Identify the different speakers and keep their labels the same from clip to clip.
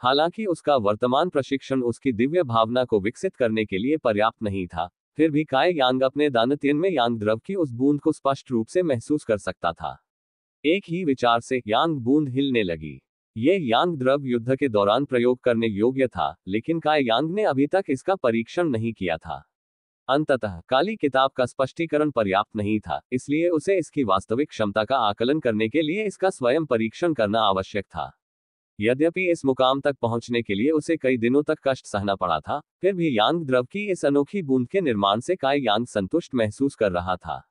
Speaker 1: हालांकि उसका वर्तमान प्रशिक्षण उसकी दिव्य भावना को विकसित करने के लिए पर्याप्त नहीं था, फिर भी काई यांग अपने दानत्यन में यांग द्रव की उस बूंद को स्पष्ट रूप से महसूस कर सकता था। एक ही विचार से यांग बूंद हिलने लगी। ये यांग द्रव युद्ध के दौरान प्रयोग करने योग्य था, लेकिन काई यांग ने अभी तक इसका परीक्षण नहीं किया था। अंततः काली किताब का स्पष्टीकरण पर्याप्त नहीं था, इसलिए उसे इसकी वास्तविक क्षमता का आकलन करने के लिए इसका स्वयं परीक्षण करना आवश्यक था। यद्यपि इस मुकाम तक पहुंचने के लिए उसे कई दिनों तक कष्ट सहना पड़ा था, फिर भी यांग द्रव की इस अनोखी बूंद के निर्माण से काई यांग संतुष्ट महसूस कर रहा था।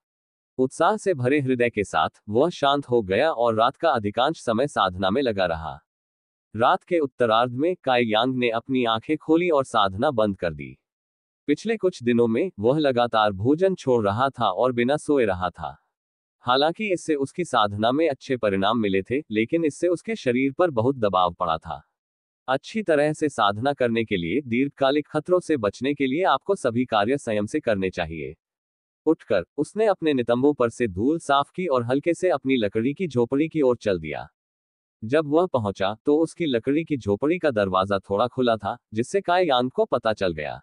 Speaker 1: उत्साह से भरे हृदय के साथ वह शांत हो गया और रात का अधिकांश समय साधना में लगा रहा। रात के उत्तरार्ध में काई यांग ने अपनी आंखें खोली और साधना बंद कर दी। पिछले कुछ दिनों में वह लगातार भोजन छोड़ रहा था और बिना सोए रहा था। हालांकि इससे उसकी साधना में अच्छे परिणाम मिले थे, लेकिन इससे उसके शरीर पर बहुत दबाव पड़ा था। अच्छी तरह से साधना करने के लिए दीर्घकालिक खतरों से बचने के लिए आपको सभी कार्य संयम से करने चाहिए। उठकर उसने अपने नितंबों पर से धूल साफ की और हल्के से अपनी लकड़ी की झोपड़ी की ओर चल दिया। जब वह पहुंचा तो उसकी लकड़ी की झोपड़ी का दरवाजा थोड़ा खुला था, जिससे काई यांग को पता चल गया।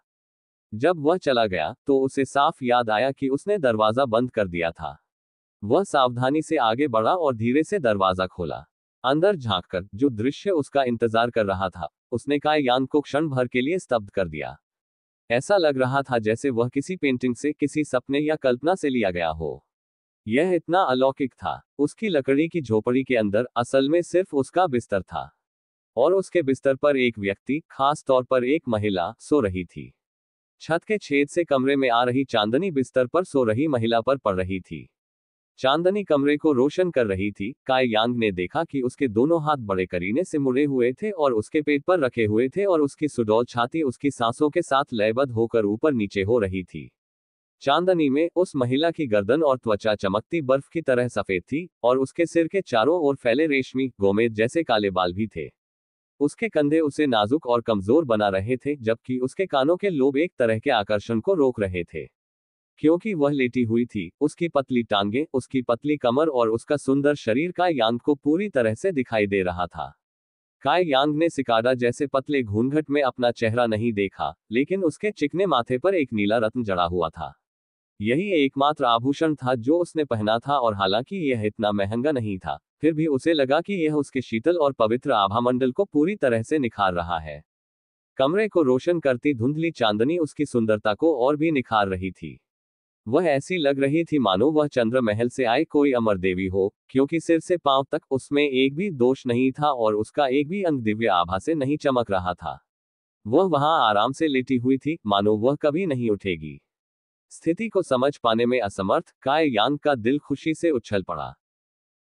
Speaker 1: जब वह चला गया तो उसे साफ याद आया कि उसने दरवाजा बंद कर दिया था। वह सावधानी से आगे बढ़ा और धीरे से दरवाजा खोला। अंदर झांककर जो दृश्य उसका इंतजार कर रहा था, उसने काई यांग को क्षण भर के लिए स्तब्ध कर दिया। ऐसा लग रहा था जैसे वह किसी पेंटिंग से, किसी सपने या कल्पना से लिया गया हो। यह इतना अलौकिक था। उसकी लकड़ी की झोपड़ी के अंदर असल में सिर्फ उसका बिस्तर था, और उसके बिस्तर पर एक व्यक्ति, खास तौर पर एक महिला, सो रही थी। छत के छेद से कमरे में आ रही चांदनी बिस्तर पर सो रही महिला पर पड़ रही थी। चांदनी कमरे को रोशन कर रही थी। काई यांग ने देखा कि उसके दोनों हाथ बड़े करीने से मुड़े हुए थे और उसके पेट पर रखे हुए थे, और उसकी सुडौल छाती उसकी सांसों के साथ लयबद्ध होकर ऊपर नीचे हो रही थी। चांदनी में उस महिला की गर्दन और त्वचा चमकती बर्फ की तरह सफेद थी, और उसके सिर के चारों ओर फैले रेशमी गोमेद जैसे काले बाल भी थे। उसके कंधे उसे नाजुक और कमजोर बना रहे थे, जबकि उसके कानों के लोब एक तरह के आकर्षण को रोक रहे थे। क्योंकि वह लेटी हुई थी, उसकी पतली टांगें, उसकी पतली कमर और उसका सुंदर शरीर काई यांग को पूरी तरह से दिखाई दे रहा था। काई यांग ने सिकाडा जैसे पतले घूंघट में अपना चेहरा नहीं देखा, लेकिन उसके चिकने माथे पर एक नीला रत्न जड़ा हुआ था। यही एकमात्र आभूषण था जो उसने पहना था, और हालांकि यह इतना महंगा नहीं था, फिर भी उसे लगा कि यह उसके शीतल और पवित्र आभामंडल को पूरी तरह से निखार रहा है। कमरे को रोशन करती धुंधली चांदनी उसकी सुंदरता को और भी निखार रही थी। वह ऐसी लग रही थी मानो वह चंद्र महल से आई कोई अमर देवी हो, क्योंकि सिर से पांव तक उसमें एक भी दोष नहीं था और उसका एक भी अंग दिव्य आभा से नहीं चमक रहा था। वह वहां आराम से लेटी हुई थी, मानो वह कभी नहीं उठेगी। स्थिति को समझ पाने में असमर्थ काई यांग का दिल खुशी से उछल पड़ा।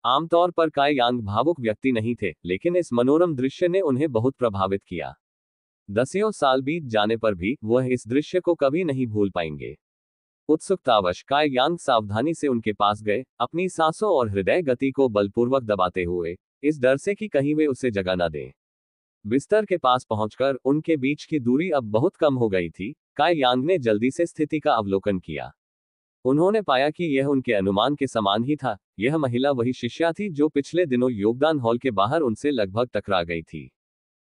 Speaker 1: आमतौर पर काई यांग भावुक व्यक्ति नहीं थे, लेकिन इस मनोरम दृश्य ने उन्हें बहुत प्रभावित किया। दसियों साल बीत जाने पर भी वह इस दृश्य को कभी नहीं भूल पाएंगे। उत्सुकतावश काई यांग सावधानी से उनके पास गए, अपनी सांसों और हृदय गति को बलपूर्वक दबाते हुए, इस डर से कि कहीं वे उसे जगा न दें। बिस्तर के पास पहुंचकर उनके बीच की दूरी अब बहुत कम हो गई थी। काई यांग ने जल्दी से स्थिति का अवलोकन किया। उन्होंने पाया कि यह उनके अनुमान के समान ही था। यह महिला वही शिष्या थी जो पिछले दिनों योगदान हॉल के बाहर उनसे लगभग टकरा गई थी।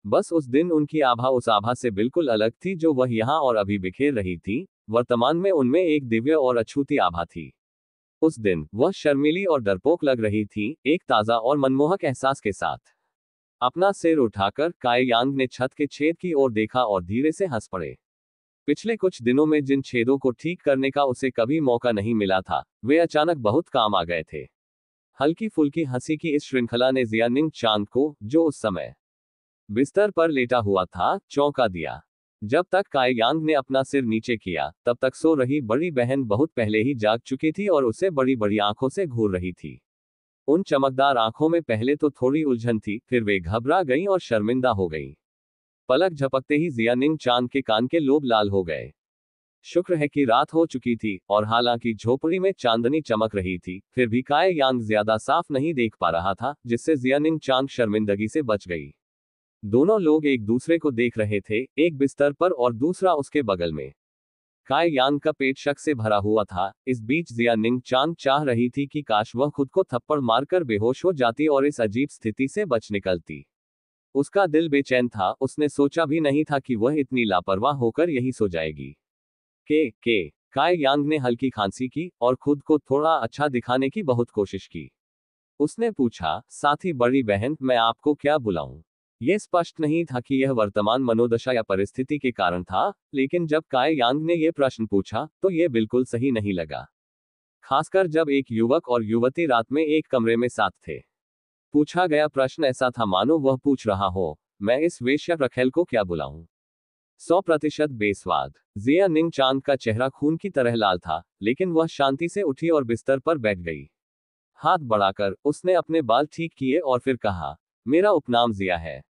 Speaker 1: बस उस दिन उनकी आभा उस आभा से बिल्कुल अलग थी जो वह यहाँ और अभी बिखेर रही थी। वर्तमान में उनमें एक दिव्य और अछूती आभा थी। उस दिन वह शर्मीली और डरपोक लग रही थी, एक ताजा और मनमोहक एहसास के साथ। अपना सिर उठाकर काई यांग ने छत के छेद की ओर देखा और धीरे से हंस पड़े। पिछले कुछ दिनों में जिन छेदों को ठीक करने का उसे कभी मौका नहीं मिला था, वे अचानक बहुत काम आ गए थे। हल्की फुल्की हंसी की इस श्रृंखला ने जियानिंग चांग को, जो उस समय बिस्तर पर लेटा हुआ था, चौंका दिया। जब तक काई यांग ने अपना सिर नीचे किया, तब तक सो रही बड़ी बहन बहुत पहले ही जाग चुकी थी और उसे बड़ी बड़ी आंखों से घूर रही थी। उन चमकदार आंखों में पहले तो थोड़ी उलझन थी, फिर वे घबरा गईं और शर्मिंदा हो गईं। पलक झपकते ही जियानिंग चांग के कान के लोब लाल हो गए। शुक्र है कि रात हो चुकी थी, और हालांकि झोपड़ी में चांदनी चमक रही थी, फिर भी काई यांग ज्यादा साफ नहीं देख पा रहा था, जिससे जियानिंग चांग शर्मिंदगी से बच गई। दोनों लोग एक दूसरे को देख रहे थे, एक बिस्तर पर और दूसरा उसके बगल में। काई यांग का पेट शक से भरा हुआ था। इस बीच जियानिंग चांग चाह रही थी कि काश वह खुद को थप्पड़ मारकर बेहोश हो जाती और इस अजीब स्थिति से बच निकलती। उसका दिल बेचैन था, उसने सोचा भी नहीं था कि वह इतनी लापरवाह होकर यहीं सो जाएगी। के काई यांग ने हल्की खांसी की और खुद को थोड़ा अच्छा दिखाने की बहुत कोशिश की। उसने पूछा, साथ ही बड़ी बहन, मैं आपको क्या बुलाऊं? यह स्पष्ट नहीं था कि यह वर्तमान मनोदशा या परिस्थिति के कारण था, लेकिन जब काई यांग ने यह प्रश्न पूछा तो यह बिल्कुल सही नहीं लगा। खासकर जब एक युवक और युवती रात में एक कमरे में साथ थे। पूछा गया प्रश्न ऐसा था मानो वह पूछ रहा हो, मैं इस वेश्या रखेल को क्या बुलाऊं? 100% बेस्वाद। जिया निंग चांग का चेहरा खून की तरह लाल था, लेकिन वह शांति से उठी और बिस्तर पर बैठ गई। हाथ बढ़ाकर उसने अपने बाल ठीक किए और फिर कहा, मेरा उपनाम जिया है।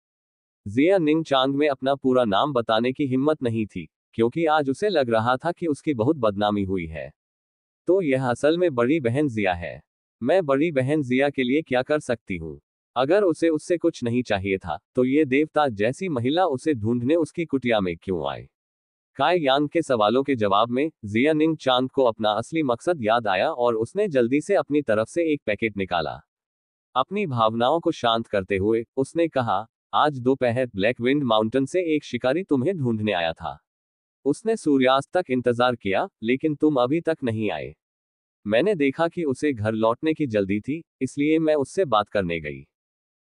Speaker 1: जिया निंग चांग में अपना पूरा नाम बताने की हिम्मत नहीं थी, क्योंकि आज उसे लग रहा था कि उसकी बहुत बदनामी हुई है। तो यह असल में बड़ी बहन जिया है। मैं बड़ी बहन जिया के लिए क्या कर सकती हूँ? अगर उसे उससे कुछ नहीं चाहिए था, तो ये देवता जैसी महिला उसे ढूंढने उसकी कुटिया में क्यों आए? काई यांग के सवालों के जवाब में जिया निंग चांग को अपना असली मकसद याद आया और उसने जल्दी से अपनी तरफ से एक पैकेट निकाला। अपनी भावनाओं को शांत करते हुए उसने कहा, आज दोपहर ब्लैक विंड माउंटेन से एक शिकारी तुम्हें ढूंढने आया था। उसने सूर्यास्त तक इंतजार किया, लेकिन तुम अभी तक नहीं आए। मैंने देखा कि उसे घर लौटने की जल्दी थी, इसलिए मैं उससे बात करने गई।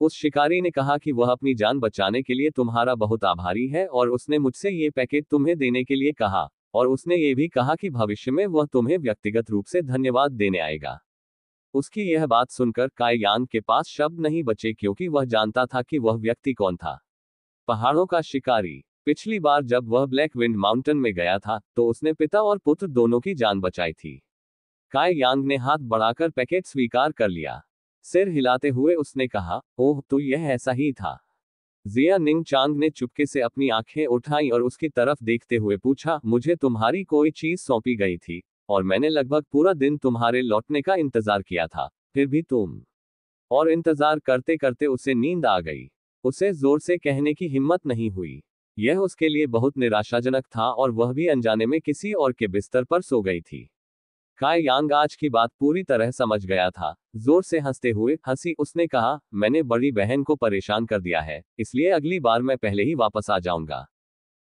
Speaker 1: उस शिकारी ने कहा कि वह अपनी जान बचाने के लिए तुम्हारा बहुत आभारी है और उसने मुझसे ये पैकेट तुम्हें देने के लिए कहा, और उसने ये भी कहा कि भविष्य में वह तुम्हें व्यक्तिगत रूप से धन्यवाद देने आएगा। उसकी यह बात सुनकर काई यांग के पास शब्द नहीं बचे, क्योंकि वह जानता था कि वह व्यक्ति कौन था। पहाड़ों का शिकारी। पिछली बार जब वह ब्लैक विंड माउंटेन में गया था, तो उसने पिता और पुत्र दोनों की जान बचाई थी। काई यांग ने हाथ बढ़ाकर पैकेट स्वीकार कर लिया। सिर हिलाते हुए उसने कहा, ओह, तो यह ऐसा ही था। जिया निंग चांग ने चुपके से अपनी आंखें उठाई और उसकी तरफ देखते हुए पूछा, मुझे तुम्हारी कोई चीज सौंपी गई थी, और मैंने लगभग पूरा दिन तुम्हारे लौटने का इंतजार किया था, फिर भी तुम। और इंतजार करते करते उसे नींद आ गई। उसे जोर से कहने की हिम्मत नहीं हुई। यह उसके लिए बहुत निराशाजनक था, और वह भी अनजाने में किसी और के बिस्तर पर सो गई थी। काई यांग आज की बात पूरी तरह समझ गया था। जोर से हंसते हुए हंसी उसने कहा, मैंने बड़ी बहन को परेशान कर दिया है, इसलिए अगली बार मैं पहले ही वापस आ जाऊंगा।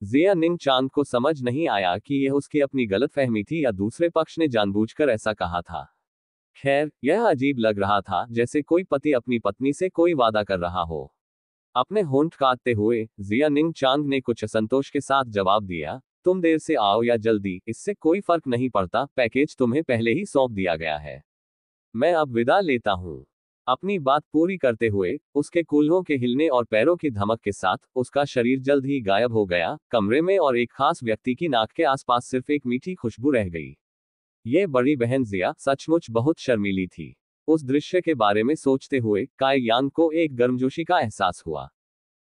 Speaker 1: जिया निंग चांग को समझ नहीं आया कि यह उसकी अपनी गलतफहमी थी या दूसरे पक्ष ने जानबूझकर ऐसा कहा था। खैर, यह अजीब लग रहा था, जैसे कोई पति अपनी पत्नी से कोई वादा कर रहा हो। अपने होंठ काटते हुए जिया निंग चांग ने कुछ असंतोष के साथ जवाब दिया, तुम देर से आओ या जल्दी, इससे कोई फर्क नहीं पड़ता, पैकेज तुम्हें पहले ही सौंप दिया गया है। मैं अब विदा लेता हूँ। अपनी बात पूरी करते हुए उसके कूल्हों के हिलने और पैरों की धमक के साथ उसका शरीर जल्द ही गायब हो गया कमरे में, और एक खास व्यक्ति की नाक के आसपास सिर्फ एक मीठी खुशबू रह गई। ये बड़ी बहन जिया सचमुच बहुत शर्मीली थी। उस दृश्य के बारे में सोचते हुए काई यांग को एक गर्मजोशी का एहसास हुआ।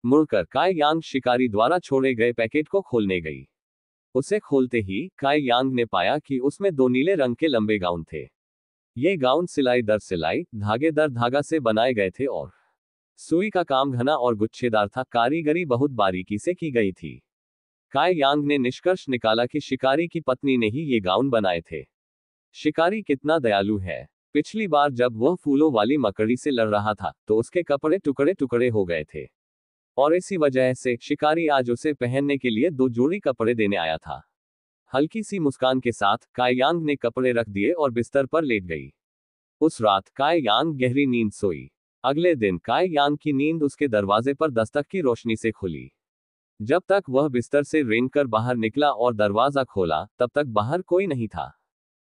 Speaker 1: मुड़कर काई यांग शिकारी द्वारा छोड़े गए पैकेट को खोलने गई। उसे खोलते ही काई यांग ने पाया कि उसमें दो नीले रंग के लंबे गाउन थे। ये गाउन सिलाई दर सिलाई, धागे दर धागा से बनाए गए थे, और सुई का काम घना और गुच्छेदार था, कारीगरी बहुत बारीकी से की गई थी। काई यांग ने निष्कर्ष निकाला कि शिकारी की पत्नी ने ही ये गाउन बनाए थे। शिकारी कितना दयालु है। पिछली बार जब वह फूलों वाली मकड़ी से लड़ रहा था, तो उसके कपड़े टुकड़े टुकड़े हो गए थे, और इसी वजह से शिकारी आज उसे पहनने के लिए दो जोड़ी कपड़े देने आया था। हल्की सी मुस्कान के साथ काई यांग ने कपड़े रख दिए और बिस्तर पर लेट गई। उस रात काई यांग गहरी नींद सोई। अगले दिन काई यांग की नींद उसके दरवाजे पर दस्तक की रोशनी से खुली। जब तक वह बिस्तर से रेंगकर बाहर निकला और दरवाजा खोला, तब तक बाहर कोई नहीं था।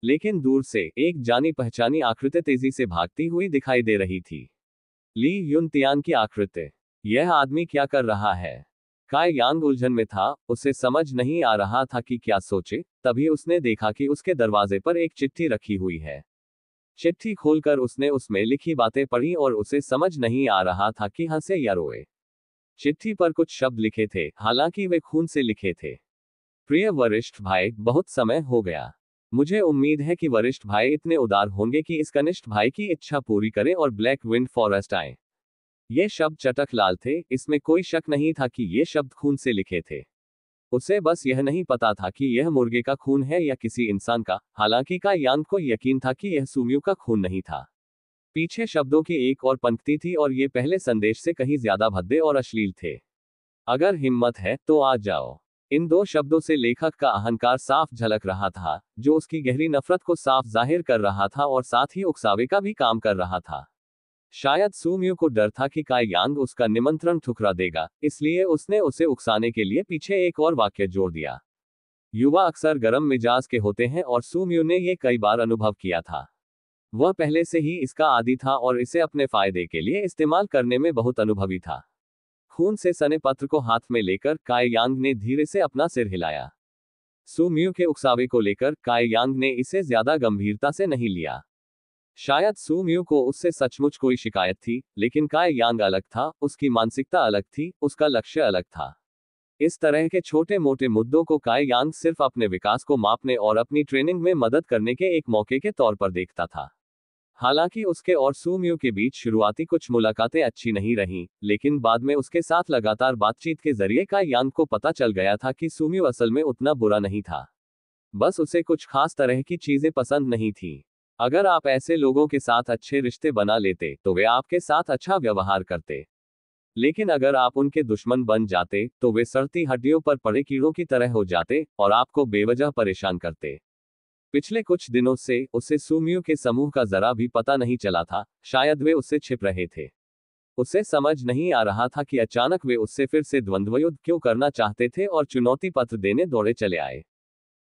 Speaker 1: लेकिन दूर से एक जानी पहचानी आकृति तेजी से भागती हुई दिखाई दे रही थी। ली युन तियान की आकृति। यह आदमी क्या कर रहा है? काई यांग उलझन में था, उसे समझ नहीं आ रहा था कि क्या सोचे। तभी उसने देखा कि उसके दरवाजे पर एक चिट्ठी रखी हुई है। चिट्ठी खोलकर उसने उसमें लिखी बातें पढ़ी और उसे समझ नहीं आ रहा था कि हंसे या रोए। चिट्ठी पर कुछ शब्द लिखे थे, हालांकि वे खून से लिखे थे। प्रिय वरिष्ठ भाई, बहुत समय हो गया। मुझे उम्मीद है कि वरिष्ठ भाई इतने उदार होंगे कि इस कनिष्ठ भाई की इच्छा पूरी करें और ब्लैक विंड फॉरेस्ट आए। ये शब्द चटक लाल थे, इसमें कोई शक नहीं था कि ये शब्द खून से लिखे थे। उसे बस यह नहीं पता था कि यह मुर्गे का खून है या किसी इंसान का, हालांकि काई यांग को यकीन था कि यह सुमियो का खून नहीं था। पीछे शब्दों की एक और पंक्ति थी और ये पहले संदेश से कहीं ज्यादा भद्दे और अश्लील थे। अगर हिम्मत है तो आ जाओ। इन दो शब्दों से लेखक का अहंकार साफ झलक रहा था, जो उसकी गहरी नफरत को साफ जाहिर कर रहा था और साथ ही उकसावे का भी काम कर रहा था। शायद सुमियो को डर था कि काई यांग उसका निमंत्रण ठुकरा देगा, इसलिए उसने उसे उकसाने के लिए पीछे एक और वाक्य जोड़ दिया। युवा अक्सर गर्म मिजाज के होते हैं और सुमियो ने यह कई बार अनुभव किया था। वह पहले से ही इसका आदी था और इसे अपने फायदे के लिए इस्तेमाल करने में बहुत अनुभवी था। खून से सने पत्र को हाथ में लेकर काई यांग ने धीरे से अपना सिर हिलाया। सुमियो के उकसावे को लेकर काई यांग ने इसे ज्यादा गंभीरता से नहीं लिया। शायद सुमियो को उससे सचमुच कोई शिकायत थी, लेकिन काई यांग अलग था, उसकी मानसिकता अलग थी, उसका लक्ष्य अलग था। इस तरह के छोटे मोटे मुद्दों को काई यांग सिर्फ अपने विकास को मापने और अपनी ट्रेनिंग में मदद करने के एक मौके के तौर पर देखता था। हालांकि उसके और सुमियो के बीच शुरुआती कुछ मुलाकातें अच्छी नहीं रहीं, लेकिन बाद में उसके साथ लगातार बातचीत के जरिए काई यांग को पता चल गया था कि सुमियो असल में उतना बुरा नहीं था। बस उसे कुछ खास तरह की चीजें पसंद नहीं थी। अगर आप ऐसे लोगों के साथ अच्छे रिश्ते बना लेते तो वे आपके साथ अच्छा व्यवहार करते, लेकिन अगर आप उनके दुश्मन बन जाते तो वे सड़ती हड्डियों पर पड़े कीड़ों की तरह हो जाते और आपको बेवजह परेशान करते। पिछले कुछ दिनों से उसे सुमियो के समूह का जरा भी पता नहीं चला था, शायद वे उससे छिप रहे थे। उसे समझ नहीं आ रहा था कि अचानक वे उससे फिर से द्वंद्वयुद्ध क्यों करना चाहते थे और चुनौती पत्र देने दौड़े चले आए।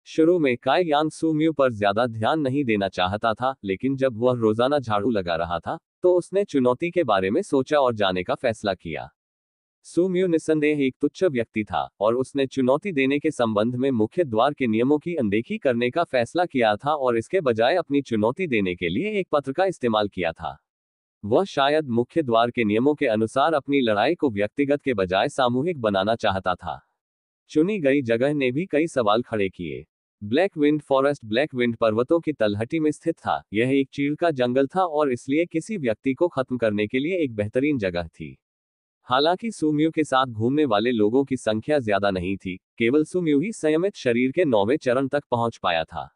Speaker 1: शुरू में काई यांग सुमियो पर ज्यादा ध्यान नहीं देना चाहता था, लेकिन जब वह रोजाना झाड़ू लगा रहा था तो उसने चुनौती के बारे में सोचा और जाने का फैसला किया। सुमियो निस्संदेह एक तुच्छ व्यक्ति था और उसने चुनौती देने के संबंध में मुख्य द्वार के नियमों की अनदेखी करने का फैसला किया था और इसके बजाय अपनी चुनौती देने के लिए एक पत्र का इस्तेमाल किया था। वह शायद मुख्य द्वार के नियमों के अनुसार अपनी लड़ाई को व्यक्तिगत के बजाय सामूहिक बनाना चाहता था। चुनी गई जगह ने भी कई सवाल खड़े किए। Black wind forest black wind पर्वतों की तलहटी में स्थित था। यह एक चीड़ का जंगल था और इसलिए किसी व्यक्ति को खत्म करने के लिए एक बेहतरीन जगह थी। हालांकि सुमियो के साथ घूमने वाले लोगों की संख्या ज्यादा नहीं थी, केवल सुमियो ही संयमित शरीर के 9वें चरण तक पहुंच पाया था।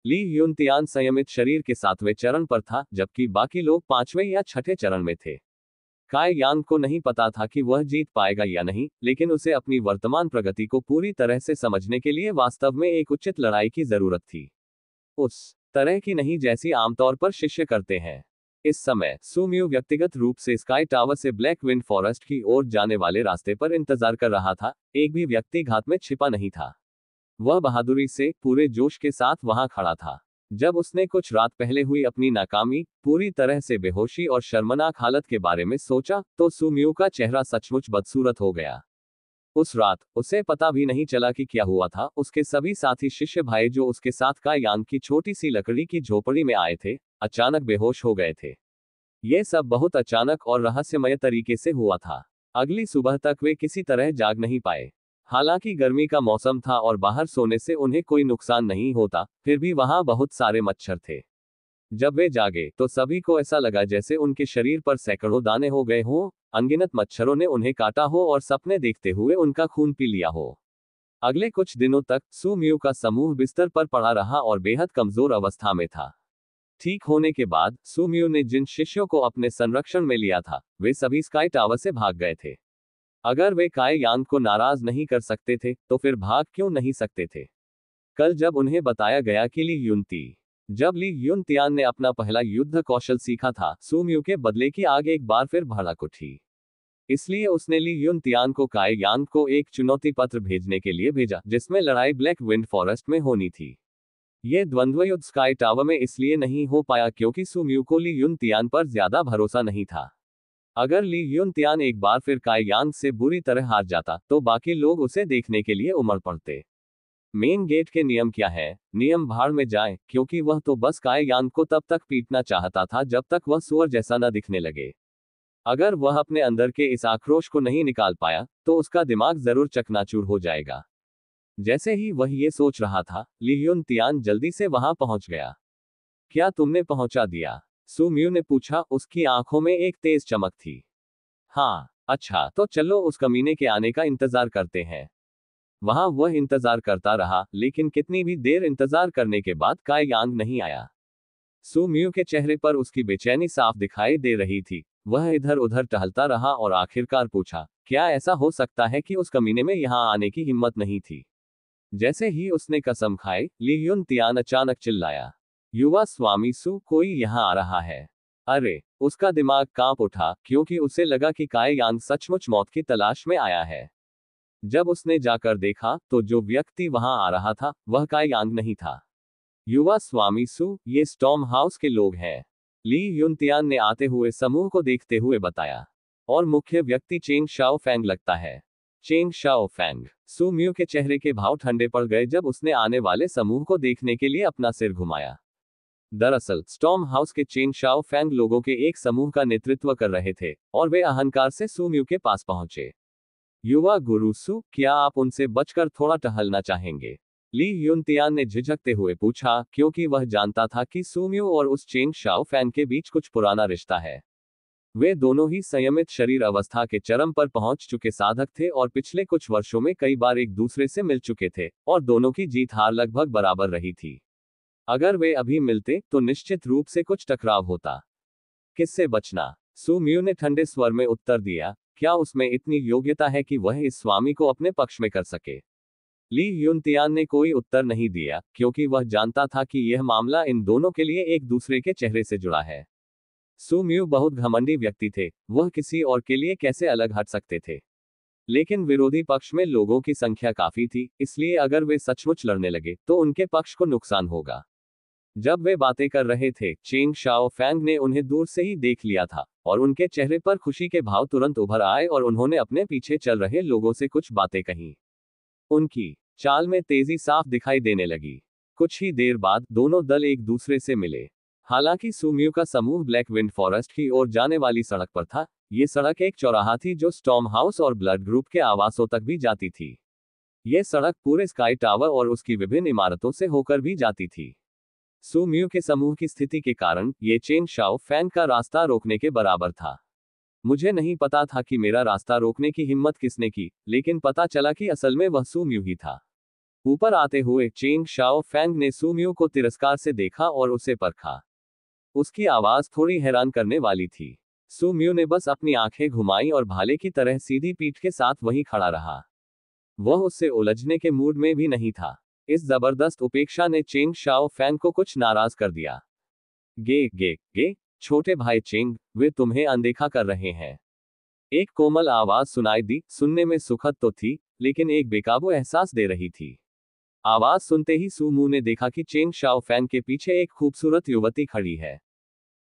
Speaker 1: ली युनतियान संयमित शरीर के 7वें चरण पर था, जबकि बाकी लोग 5वें या 6ठे चरण में थे। काई यांग को नहीं पता था कि वह जीत पाएगा या नहीं, लेकिन उसे अपनी वर्तमान प्रगति को पूरी तरह से समझने के लिए वास्तव में एक उचित लड़ाई की जरूरत थी। उस तरह की नहीं जैसी आमतौर पर शिष्य करते हैं। इस समय सुमियो व्यक्तिगत रूप से स्काई टावर से ब्लैक विंड फॉरेस्ट की ओर जाने वाले रास्ते पर इंतजार कर रहा था। एक भी व्यक्ति घात में छिपा नहीं था। वह बहादुरी से पूरे जोश के साथ वहां खड़ा था। जब उसने कुछ रात पहले हुई अपनी नाकामी, पूरी तरह से बेहोशी और शर्मनाक हालत के बारे में सोचा तो सुमियो का चेहरा सचमुच बदसूरत हो गया। उस रात उसे पता भी नहीं चला कि क्या हुआ था। उसके सभी साथी शिष्य भाई जो उसके साथ काई यांग की छोटी सी लकड़ी की झोपड़ी में आए थे, अचानक बेहोश हो गए थे। यह सब बहुत अचानक और रहस्यमय तरीके से हुआ था। अगली सुबह तक वे किसी तरह जाग नहीं पाए। हालांकि गर्मी का मौसम था और बाहर सोने से उन्हें कोई नुकसान नहीं होता, फिर भी वहां बहुत सारे मच्छर थे। जब वे जागे तो सभी को ऐसा लगा जैसे उनके शरीर पर सैकड़ों दाने हो गए हों। अनगिनत मच्छरों ने उन्हें काटा हो और सपने देखते हुए उनका खून पी लिया हो। अगले कुछ दिनों तक सुमियो का समूह बिस्तर पर पड़ा रहा और बेहद कमजोर अवस्था में था। ठीक होने के बाद सुमियो ने जिन शिष्यों को अपने संरक्षण में लिया था, वे सभी स्काई टावर से भाग गए थे। अगर वे काई यांग को नाराज नहीं कर सकते थे तो फिर भाग क्यों नहीं सकते थे? कल जब उन्हें बताया गया कि जब ली युनतियान ने अपना पहला युद्ध कौशल सीखा था, सुमियो के बदले की आग एक बार फिर भड़क उठी। इसलिए उसने ली युनतियान को काई यांग को एक चुनौती पत्र भेजने के लिए भेजा, जिसमें लड़ाई ब्लैक विंड फॉरेस्ट में होनी थी। यह द्वंद्व युद्ध स्काई टावर में इसलिए नहीं हो पाया क्योंकि सुमियो को ली युनतियान पर ज्यादा भरोसा नहीं था। अगर ली युनतियान एक बार फिर काई यांग से बुरी तरह हार जाता तो बाकी लोग उसे देखने के लिए उमड़ पड़ते। मेन गेट के नियम क्या है? नियम भाड़ में जाए, क्योंकि वह तो बस काई यांग को तब तक पीटना चाहता था जब तक वह सुअर जैसा न दिखने लगे। अगर वह अपने अंदर के इस आक्रोश को नहीं निकाल पाया तो उसका दिमाग जरूर चकनाचूर हो जाएगा। जैसे ही वह ये सोच रहा था, ली युनतियान जल्दी से वहां पहुंच गया। क्या तुमने पहुंचा दिया? सुमियो ने पूछा। उसकी आंखों में एक तेज चमक थी। हाँ। अच्छा, तो चलो उस कमीने के आने का इंतजार करते हैं। वहां वह इंतजार करता रहा, लेकिन कितनी भी देर इंतजार करने के बाद काई यांग नहीं आया। सू म्यू के चेहरे पर उसकी बेचैनी साफ दिखाई दे रही थी। वह इधर उधर टहलता रहा और आखिरकार पूछा, क्या ऐसा हो सकता है कि उस कमीने में यहाँ आने की हिम्मत नहीं थी? जैसे ही उसने कसम खाई, ली युन तियान अचानक चिल्लाया, युवा स्वामी सू, कोई यहाँ आ रहा है। अरे! उसका दिमाग कांप उठा, क्योंकि उसे लगा कि काई यांग सचमुच मौत की तलाश में आया है। जब उसने जाकर देखा, तो जो व्यक्ति वहां आ रहा था, वह काई यांग नहीं था। युवा स्वामी सू, ये स्टॉर्म हाउस के लोग हैं। ली युनतियान ने आते हुए समूह को देखते हुए बताया। और मुख्य व्यक्ति चेंग शाओ फैंग लगता है। Cheng Shao Fang. Su Mu के चेहरे के भाव ठंडे पड़ गए जब उसने आने वाले समूह को देखने के लिए अपना सिर घुमाया। दरअसल स्टॉर्म हाउस के चेंग शाओ फैंग लोगों के एक समूह का नेतृत्व कर रहे थे, और वे अहंकार से सू म्यू के पास पहुंचे। युवा गुरु सू, क्या आप उनसे बचकर थोड़ा टहलना चाहेंगे? ली युनतियान ने झिझकते हुए पूछा, क्योंकि वह जानता था कि सू म्यू और उस चेंग शाओ फैन के बीच कुछ पुराना रिश्ता है। वे दोनों ही संयमित शरीर अवस्था के चरम पर पहुंच चुके साधक थे और पिछले कुछ वर्षों में कई बार एक दूसरे से मिल चुके थे, और दोनों की जीत हार लगभग बराबर रही थी। अगर वे अभी मिलते तो निश्चित रूप से कुछ टकराव होता। किससे बचना? सू म्यू ने ठंडे स्वर में उत्तर दिया, क्या उसमें इतनी योग्यता है कि वह इस स्वामी को अपने पक्ष में कर सके? ली युनतियान ने कोई उत्तर नहीं दिया, क्योंकि वह जानता था कि यह मामला इन दोनों के लिए एक दूसरे के चेहरे से जुड़ा है। सू म्यू बहुत घमंडी व्यक्ति थे, वह किसी और के लिए कैसे अलग हट सकते थे? लेकिन विरोधी पक्ष में लोगों की संख्या काफी थी, इसलिए अगर वे सचमुच लड़ने लगे तो उनके पक्ष को नुकसान होगा। जब वे बातें कर रहे थे, चेंग शाओ फैंग ने उन्हें दूर से ही देख लिया था, और उनके चेहरे पर खुशी के भाव तुरंत उभर आए और उन्होंने अपने पीछे चल रहे लोगों से कुछ बातें कहीं। उनकी चाल में तेजी साफ दिखाई देने लगी। कुछ ही देर बाद दोनों दल एक दूसरे से मिले। हालांकि सू म्यू का समूह ब्लैक विंड फॉरेस्ट की ओर जाने वाली सड़क पर था। ये सड़क एक चौराहा थी जो स्टॉर्म हाउस और ब्लड ग्रुप के आवासों तक भी जाती थी। यह सड़क पूरे स्काई टावर और उसकी विभिन्न इमारतों से होकर भी जाती थी। सू म्यू के समूह की स्थिति के कारण ये चेंग शाओ फैंग का रास्ता रोकने के बराबर था। मुझे नहीं पता था कि मेरा रास्ता रोकने की हिम्मत किसने की, लेकिन पता चला कि असल में वह सू म्यू ही था। ऊपर आते हुए चेंग शाओ फैंग ने सू म्यू को तिरस्कार से देखा और उसे परखा। उसकी आवाज थोड़ी हैरान करने वाली थी। सू म्यू ने बस अपनी आंखें घुमाई और भाले की तरह सीधी पीठ के साथ वहीं खड़ा रहा। वह उससे उलझने के मूड में भी नहीं था। इस जबरदस्त उपेक्षा ने चेंग शाओ फैंग को कुछ नाराज कर दिया। गे, छोटे भाई चेंग, वे तुम्हें अनदेखा कर रहे हैं। एक कोमल आवाज सुनाई दी, सुनने में सुखद तो थी, लेकिन एक बेकाबू एहसास दे रही थी। आवाज सुनते ही सू म्यू ने देखा कि चेंग शाओ फैंग के पीछे एक खूबसूरत युवती खड़ी है।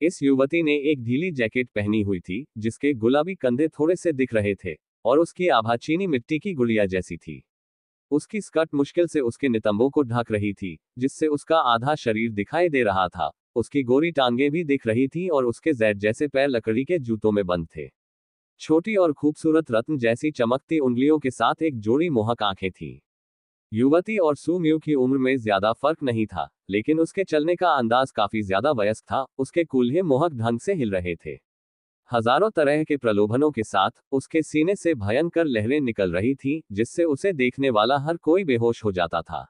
Speaker 1: इस युवती ने एक ढीली जैकेट पहनी हुई थी, जिसके गुलाबी कंधे थोड़े से दिख रहे थे, और उसकी आभा चीनी मिट्टी की गुड़िया जैसी थी। उसकी स्कर्ट मुश्किल से उसके नितंबों को ढक रही थी, जिससे उसका आधा शरीर दिखाई दे रहा था। उसकी गोरी टांगें भी दिख रही थीं और उसके जैद जैसे पैर लकड़ी के जूतों में बंद थे। छोटी और खूबसूरत रत्न जैसी चमकती उंगलियों के साथ एक जोड़ी मोहक आंखें थीं। युवती और सू म्यू की उम्र में ज्यादा फर्क नहीं था, लेकिन उसके चलने का अंदाज काफी ज्यादा वयस्क था। उसके कूल्हे मोहक ढंग से हिल रहे थे। हजारों तरह के प्रलोभनों के साथ उसके सीने से भयंकर लहरें निकल रही थीं, जिससे उसे देखने वाला हर कोई बेहोश हो जाता था।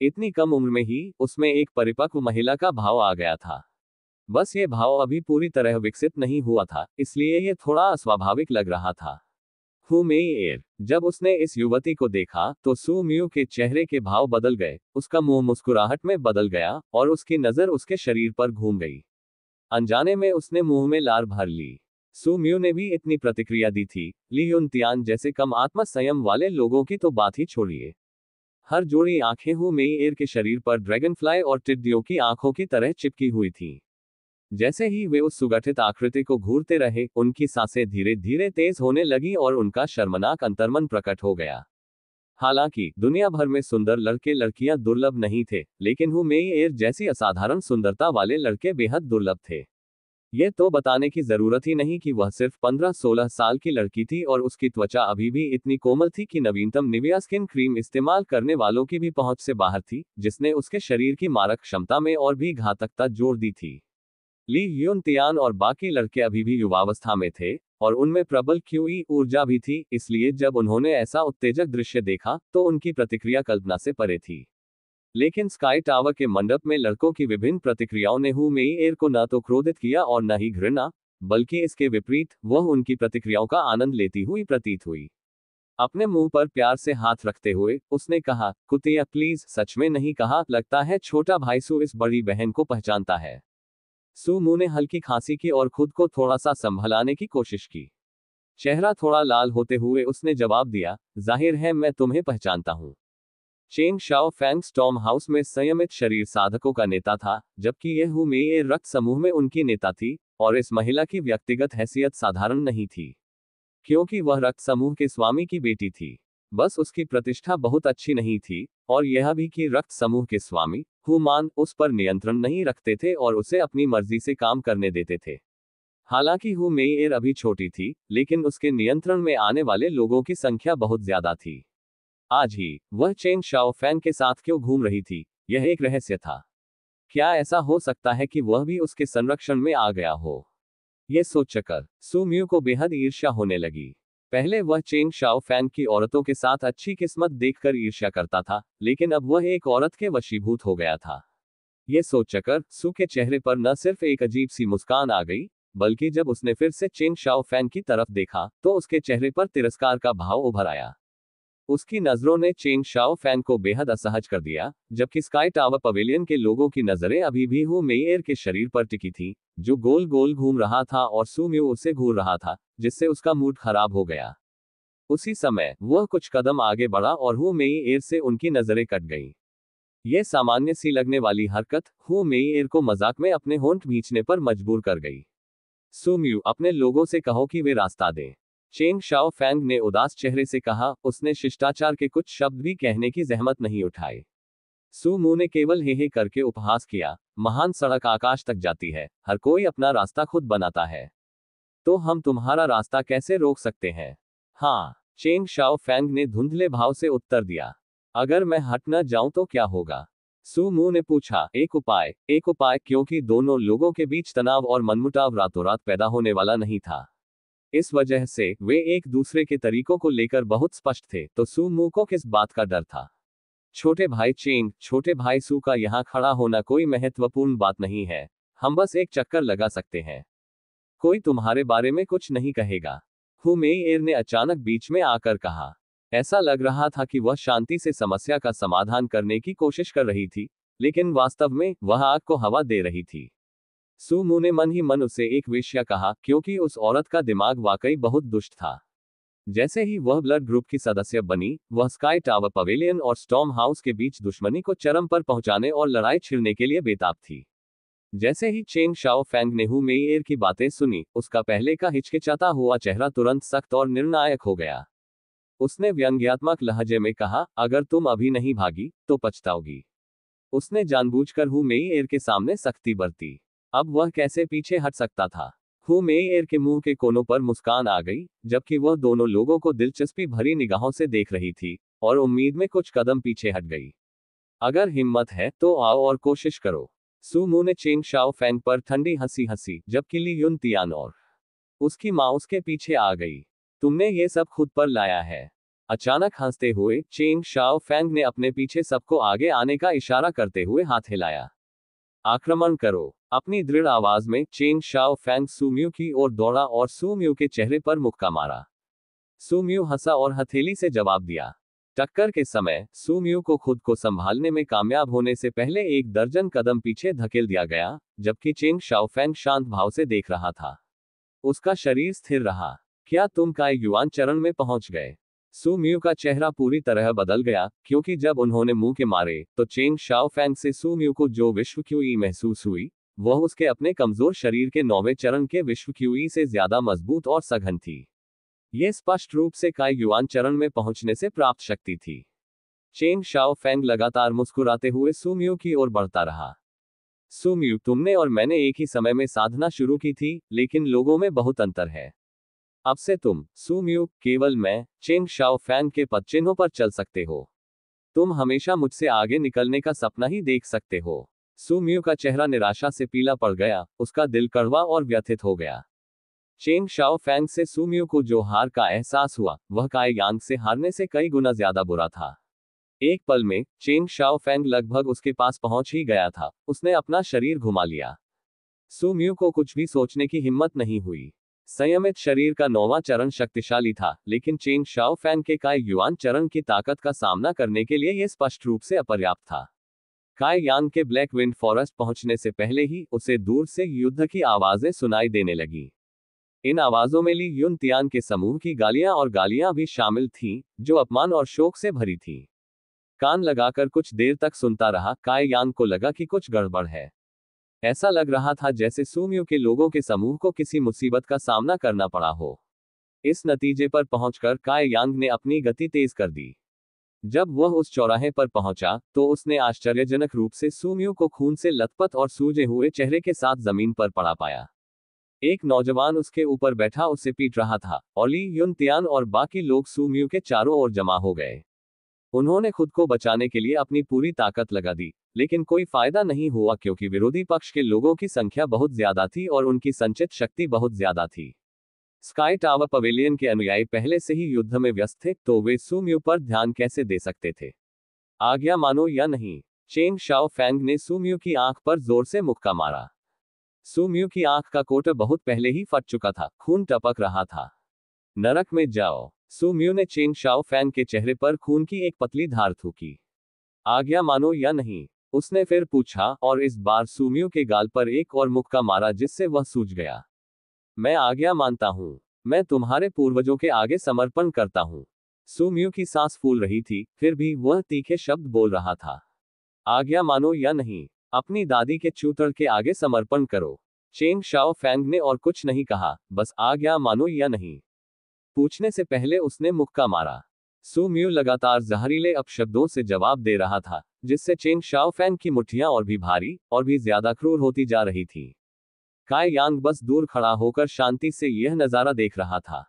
Speaker 1: इतनी कम उम्र में ही उसमें एक परिपक्व महिला का भाव आ गया था। बस ये भाव अभी पूरी तरह विकसित नहीं हुआ था, इसलिए ये थोड़ा अस्वाभाविक लग रहा था। हु मेई एर। जब उसने इस युवती को देखा तो सू म्यू के चेहरे के भाव बदल गए। उसका मुंह मुस्कुराहट में बदल गया और उसकी नजर उसके शरीर पर घूम गई। अनजाने में उसने मुंह में लार भर ली। सू म्यू ने भी इतनी प्रतिक्रिया दी थी। ली युनतियान जैसे कम आत्म संयम वाले लोगों की तो बात ही छोड़िए। हर जोड़ी आंखें हु मेई एर के शरीर पर ड्रैगनफ्लाई और टिड्डियों की आंखों की तरह चिपकी हुई थीं। जैसे ही वे उस सुगठित आकृति को घूरते रहे, उनकी सांसें धीरे धीरे तेज होने लगी और उनका शर्मनाक अंतर्मन प्रकट हो गया। हालांकि दुनिया भर में सुंदर लड़के लड़कियां दुर्लभ नहीं थे, लेकिन हु मेई एर जैसी असाधारण सुंदरता वाले लड़के बेहद दुर्लभ थे। यह तो बताने की जरूरत ही नहीं कि वह सिर्फ 15-16 साल की लड़की थी और उसकी त्वचा अभी भी इतनी कोमल थी कि नवीनतम निविया स्किन क्रीम इस्तेमाल करने वालों की भी पहुंच से बाहर थी, जिसने उसके शरीर की मारक क्षमता में और भी घातकता जोड़ दी थी। ली युनतियान और बाकी लड़के अभी भी युवावस्था में थे, और उनमें प्रबल क्यूई ऊर्जा भी थी, इसलिए जब उन्होंने ऐसा उत्तेजक दृश्य देखा तो उनकी प्रतिक्रिया कल्पना से परे थी। लेकिन स्काई टावर के मंडप में लड़कों की विभिन्न प्रतिक्रियाओं ने हु मेइएर को न तो क्रोधित किया और न ही घृणा, बल्कि इसके विपरीत वह उनकी प्रतिक्रियाओं का आनंद लेती हुई प्रतीत हुई। अपने मुंह पर प्यार से हाथ रखते हुए उसने कहा, कुतिया प्लीज, सच में नहीं कहा, लगता है छोटा भाई सू इस बड़ी बहन को पहचानता है। सू मू ने हल्की खांसी की और खुद को थोड़ा सा संभलाने की कोशिश की। चेहरा थोड़ा लाल होते हुए उसने जवाब दिया, जाहिर है मैं तुम्हें पहचानता हूं। Cheng Shao Fang storm house में संयमित शरीर साधकों का नेता था, जबकि यह हु मेइएर रक्त समूह में उनकी नेता थी, और इस महिला की व्यक्तिगत हैसियत साधारण नहीं थी, क्योंकि वह रक्त समूह के स्वामी की बेटी थी। बस उसकी प्रतिष्ठा बहुत अच्छी नहीं थी, और यह भी कि रक्त समूह के स्वामी हु मान उस पर नियंत्रण नहीं रखते थे और उसे अपनी मर्जी से काम करने देते थे। हालांकि हु मेइएर अभी छोटी थी, लेकिन उसके नियंत्रण में आने वाले लोगों की संख्या बहुत ज्यादा थी। आज ही वह चेंग शाओ फैंग के साथ क्यों घूम रही थी, यह एक रहस्य था। क्या ऐसा हो सकता है कि वह भी उसके संरक्षण में आ गया हो? ये सोचकर सू म्यू को बेहद ईर्ष्या होने लगी। पहले वह चेंग शाओ फैंग की औरतों के साथ अच्छी किस्मत देखकर ईर्ष्या करता था, लेकिन अब वह एक औरत के वशीभूत हो गया था। ये सोचकर सू के चेहरे पर न सिर्फ एक अजीब सी मुस्कान आ गई, बल्कि जब उसने फिर से चेंग शाओ फैंग की तरफ देखा तो उसके चेहरे पर तिरस्कार का भाव उभर आया। उसकी नजरों ने चेंग शाओ फैंग को बेहद असहज कर दिया, जबकि स्काई टावर पवेलियन के लोगों की नजरें अभी भी हु मेइएर के शरीर पर टिकी थी, जो गोल गोल घूम रहा था और सू म्यू उसे घूर रहा था, जिससे उसका मूड खराब हो गया। उसी समय वह कुछ कदम आगे बढ़ा और हु मेइएर से उनकी नजरें कट गईं। यह सामान्य सी लगने वाली हरकत हु मेइएर को मजाक में अपने होंठ भींचने पर मजबूर कर गई। सू म्यू, अपने लोगों से कहो कि वे रास्ता दें। चेंग शाओ फैंग ने उदास चेहरे से कहा। उसने शिष्टाचार के कुछ शब्द भी कहने की जहमत नहीं उठाई। सू मू ने केवल हे हे करके उपहास किया। महान सड़क आकाश तक जाती है, हर कोई अपना रास्ता खुद बनाता है, तो हम तुम्हारा रास्ता कैसे रोक सकते हैं? हाँ, चेंग शाओ फैंग ने धुंधले भाव से उत्तर दिया। अगर मैं हट न जाऊं तो क्या होगा? सू मू ने पूछा। एक उपाय, क्योंकि दोनों लोगों के बीच तनाव और मनमुटाव रातों रात पैदा होने वाला नहीं था। इस वजह से वे एक दूसरे के तरीकों को लेकर बहुत स्पष्ट थे, तो सू मू को किस बात का डर था? छोटे भाई चेंग, छोटे भाई सू का यहाँ खड़ा होना कोई महत्वपूर्ण बात नहीं है, हम बस एक चक्कर लगा सकते हैं, कोई तुम्हारे बारे में कुछ नहीं कहेगा। हु मेइएर ने अचानक बीच में आकर कहा। ऐसा लग रहा था कि वह शांति से समस्या का समाधान करने की कोशिश कर रही थी, लेकिन वास्तव में वह आग को हवा दे रही थी। सू मू ने मन ही मन उसे एक वेश्या कहा, क्योंकि उस औरत का दिमाग वाकई बहुत दुष्ट था। जैसे ही वह ब्लड ग्रुप की सदस्य बनी, वह स्काई टावर पवेलियन और स्टॉर्म हाउस के बीच दुश्मनी को चरम पर पहुंचाने और लड़ाई छिड़ने के लिए बेताब थी। जैसे ही चेंग शाओ फैंग ने हु मेइएर की बातें सुनी, उसका पहले का हिचकिचाता हुआ चेहरा तुरंत सख्त और निर्णायक हो गया। उसने व्यंग्यात्मक लहजे में कहा, अगर तुम अभी नहीं भागी तो पछताओगी। उसने जानबूझकर हु मेइएर के सामने सख्ती बरती। अब वह कैसे पीछे हट सकता था? हु मेइएर के मुंह के कोनों पर मुस्कान आ गई, जबकि वह दोनों लोगों को दिलचस्पी भरी निगाहों से देख रही थी, और उम्मीद में कुछ कदम पीछे हट गई। अगर हिम्मत है तो आओ और कोशिश करो। सू मू ने चेंग शाओ फैंग पर ठंडी हंसी हंसी, जबकि ली युन तियान और उसकी माँ उसके पीछे आ गई। तुमने ये सब खुद पर लाया है। अचानक हंसते हुए चेंग शाओ फैंग ने अपने पीछे सबको आगे आने का इशारा करते हुए हाथ हिलाया। आक्रमण करो। अपनी दृढ़ आवाज में Cheng Shao Fang Su mu की ओर दौड़ा और सू म्यू के चेहरे पर मुक्का मारा। सू म्यू हंसा और हथेली से जवाब दिया। टक्कर के समय सू म्यू को खुद को संभालने में कामयाब होने से पहले एक दर्जन कदम पीछे धकेल दिया गया, जबकि चेंग शाओ फैंग शांत भाव से देख रहा था। उसका शरीर स्थिर रहा। क्या तुम काय युआन चरण में पहुंच गए? सू म्यू का चेहरा पूरी तरह बदल गया, क्योंकि जब उन्होंने मुंह के मारे तो चेंग शाओ फैंग से सू म्यू को जो विश्व क्यूई महसूस हुई, वह उसके अपने कमजोर शरीर के 9वें चरण के विश्व क्यूई से ज्यादा मजबूत और सघन थी। यह स्पष्ट रूप से काय युआन चरण में पहुंचने से प्राप्त शक्ति थी। चेंग शाओ फैंग लगातार मुस्कुराते हुए सू म्यू की ओर बढ़ता रहा। सू म्यू, तुमने और मैंने एक ही समय में साधना शुरू की थी, लेकिन लोगों में बहुत अंतर है। अब से तुम, सू म्यू, केवल मैं, चेंग शाओ फैंग के पदचिन्हों पर चल सकते हो। तुम हमेशा मुझसे आगे निकलने का सपना ही देख सकते हो। सू म्यू का चेहरा निराशा से पीला पड़ गया, उसका दिल कड़वा और व्यथित हो गया। चेंग शाओ फैंग से सू म्यू को जो हार का एहसास हुआ, वह काय यांग से हारने से कई गुना ज्यादा बुरा था। एक पल में चेंग शाओफैंग लगभग उसके पास पहुंच ही गया था। उसने अपना शरीर घुमा लिया। सु म्यू को कुछ भी सोचने की हिम्मत नहीं हुई। संयमित शरीर का 9वां चरण शक्तिशाली था, लेकिन चेंग शाओफैंग के काय युआन चरण की ताकत का सामना करने के लिए यह स्पष्ट रूप से अपर्याप्त था। काय यांग के ब्लैक विंड फॉरेस्ट पहुंचने से पहले ही उसे दूर से युद्ध की आवाजें सुनाई देने लगी। इन आवाजों में ली युन तियान के समूह की गालियां और गालियां भी शामिल थीं, जो अपमान और शोक से भरी थी। कान लगाकर कुछ देर तक सुनता रहा। काय यांग को लगा कि कुछ गड़बड़ है। ऐसा लग रहा था जैसे सु म्यू के लोगों के समूह को किसी मुसीबत का सामना करना पड़ा हो। इस नतीजे पर पहुंचकर काय यांग ने अपनी गति तेज कर दी। जब वह उस चौराहे पर पहुंचा तो उसने आश्चर्यजनक रूप से सु म्यू को खून से लथपथ और सूजे हुए चेहरे के साथ जमीन पर पड़ा पाया। एक नौजवान उसके ऊपर बैठा उसे पीट रहा था, और ली युन तियान और बाकी लोग सु म्यू के चारों ओर जमा हो गए। उन्होंने खुद को बचाने के लिए अपनी पूरी ताकत लगा दी, लेकिन कोई फायदा नहीं हुआ क्योंकि विरोधी पक्ष के लोगों की संख्या बहुत ज्यादा थी और उनकी संचित शक्ति बहुत ज्यादा थी। स्काई टावर पवेलियन के अनुयायी पहले से ही युद्ध में व्यस्त थे, तो वे सु म्यू पर ध्यान कैसे दे सकते थे? आज्ञा मानो या नहीं। चेंग शाओफैंग ने सु म्यू की आंख पर जोर से मुक्का मारा। सु म्यू की आंख का कोटर बहुत पहले ही फट चुका था, खून टपक रहा था। नरक में जाओ। सु म्यू ने चेंग शाओफैंग के चेहरे पर खून की एक पतली धार थूकी। आज्ञा मानो या नहीं, उसने फिर पूछा, और इस बार सु म्यू के गाल पर एक और मुक्का मारा जिससे वह सूज गया। मैं आज्ञा मानता हूं। मैं तुम्हारे पूर्वजों के आगे समर्पण करता हूं। सु म्यू की सांस फूल रही थी, फिर भी वह तीखे शब्द बोल रहा था। आज्ञा मानो या नहीं, अपनी दादी के चूतड़ के आगे समर्पण करो। चेंग शाओफैंग ने और कुछ नहीं कहा, बस आज्ञा मानो या नहीं पूछने से पहले उसने मुक्का मारा। सु म्यू लगातार जहरीले अपशब्दों से जवाब दे रहा था, जिससे चेंग शाओफैंग की मुट्ठियां और भी भारी और भी ज्यादा क्रूर होती जा रही थी। काय यांग बस दूर खड़ा होकर शांति से यह नजारा देख रहा था।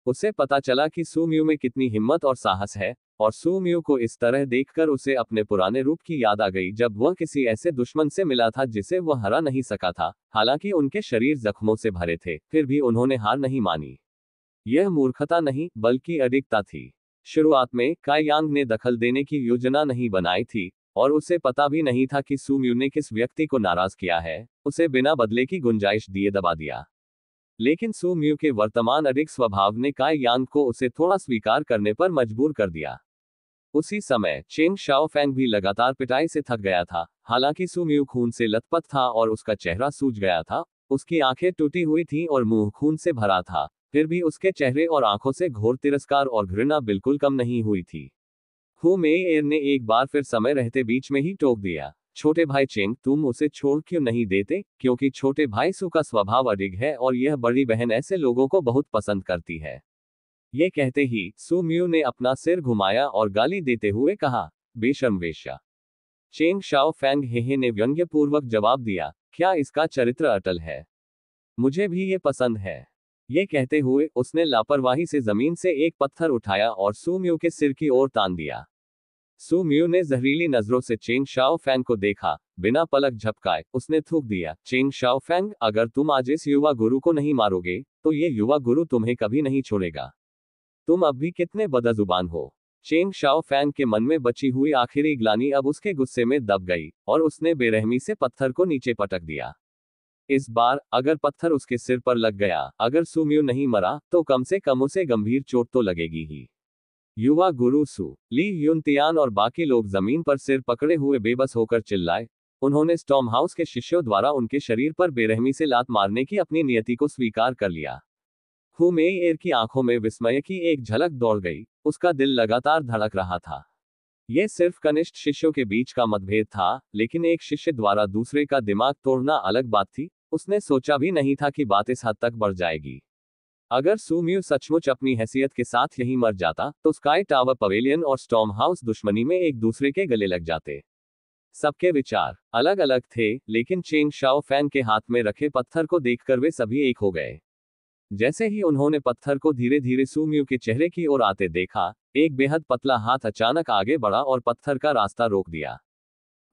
Speaker 1: उसे पता चला कि सु म्यू में कितनी हिम्मत और साहस है, और सु म्यू को इस तरह देखकर उसे अपने पुराने रूप की याद आ गई जब वह किसी ऐसे दुश्मन से मिला था जिसे वह हरा नहीं सका था। हालांकि उनके शरीर जख्मों से भरे थे, फिर भी उन्होंने हार नहीं मानी। यह मूर्खता नहीं, बल्कि अडिगता थी। शुरुआत में काय यांग ने दखल देने की योजना नहीं बनाई थी, और उसे पता भी नहीं था कि सु म्यू ने किस व्यक्ति को नाराज किया है। उसे बिना बदले की गुंजाइश दिए दबा दिया। लेकिन सु म्यू के वर्तमान अडिग स्वभाव ने काय यांग को उसे थोड़ा स्वीकार करने पर मजबूर कर दिया। उसी समय चेंग शाओफैंग भी लगातार पिटाई से थक गया था। हालांकि सु म्यू खून से लथपथ था और उसका चेहरा सूज गया था, उसकी आंखें टूटी हुई थीं और मुंह खून से भरा था, फिर भी उसके चेहरे और आंखों से घोर तिरस्कार और घृणा बिल्कुल कम नहीं हुई थी। हु मेइर ने एक बार फिर समय रहते बीच में ही टोक दिया, छोटे भाई चेंग, तुम उसे छोड़ क्यों नहीं देते? क्योंकि छोटे भाई सु का स्वभाव अडिग है और यह बड़ी बहन ऐसे लोगों को बहुत पसंद करती है। ये कहते ही सु म्यू ने अपना सिर घुमाया और गाली देते हुए कहा, बेशर्म वेश्या। चेंग शाओफैंग हेहे ने व्यंग्यपूर्वक जवाब दिया, क्या इसका चरित्र अटल है? मुझे भी ये पसंद है। ये कहते हुए उसने लापरवाही से जमीन से एक पत्थर उठाया और सु म्यू के सिर की ओर तान दिया। सु म्यू ने जहरीली नजरों से चेंग शाओफैंग को देखा। बिना पलक झपकाए उसने थूक दिया, चेंग शाओफैंग, अगर तुम आज इस युवा गुरु को नहीं मारोगे तो ये युवा गुरु तुम्हें कभी नहीं छोड़ेगा। तुम अब भी कितने बदजुबान हो। चेंग शाओफैंग के मन में बची हुई आखिरी ग्लानि अब उसके गुस्से में दब गई, और उसने बेरहमी से पत्थर को नीचे पटक दिया। इस बार अगर पत्थर उसके सिर पर लग गया, अगर सु म्यू नहीं मरा, तो कम से कम उसे गंभीर चोट तो लगेगी ही। युवा गुरु सु, ली युन तियान और बाकी लोग जमीन पर सिर पकड़े हुए बेबस होकर चिल्लाए। उन्होंने स्टॉर्म हाउस के शिष्यों द्वारा उनके शरीर पर बेरहमी से लात मारने की अपनी नियति को स्वीकार कर लिया। हु मेइर की आंखों में विस्मय की एक झलक दौड़ गई, उसका दिल लगातार धड़क रहा था। यह सिर्फ कनिष्ठ शिष्यों के बीच का मतभेद था, लेकिन एक शिष्य द्वारा दूसरे का दिमाग तोड़ना अलग बात थी। उसने सोचा भी नहीं था कि बात इस हद तक बढ़ जाएगी। अगर सु म्यू सचमुच अपनी हैसियत के साथ यहीं मर जाता, तो स्काई टावर पवेलियन और स्टॉर्म हाउस दुश्मनी में एक दूसरे के गले लग जाते। सबके विचार अलग अलग थे, लेकिन चेंग शाओफैंग के हाथ में रखे पत्थर को देखकर वे सभी एक हो गए। जैसे ही उन्होंने पत्थर को धीरे धीरे सु म्यू के चेहरे की ओर आते देखा, एक बेहद पतला हाथ अचानक आगे बढ़ा और पत्थर का रास्ता रोक दिया।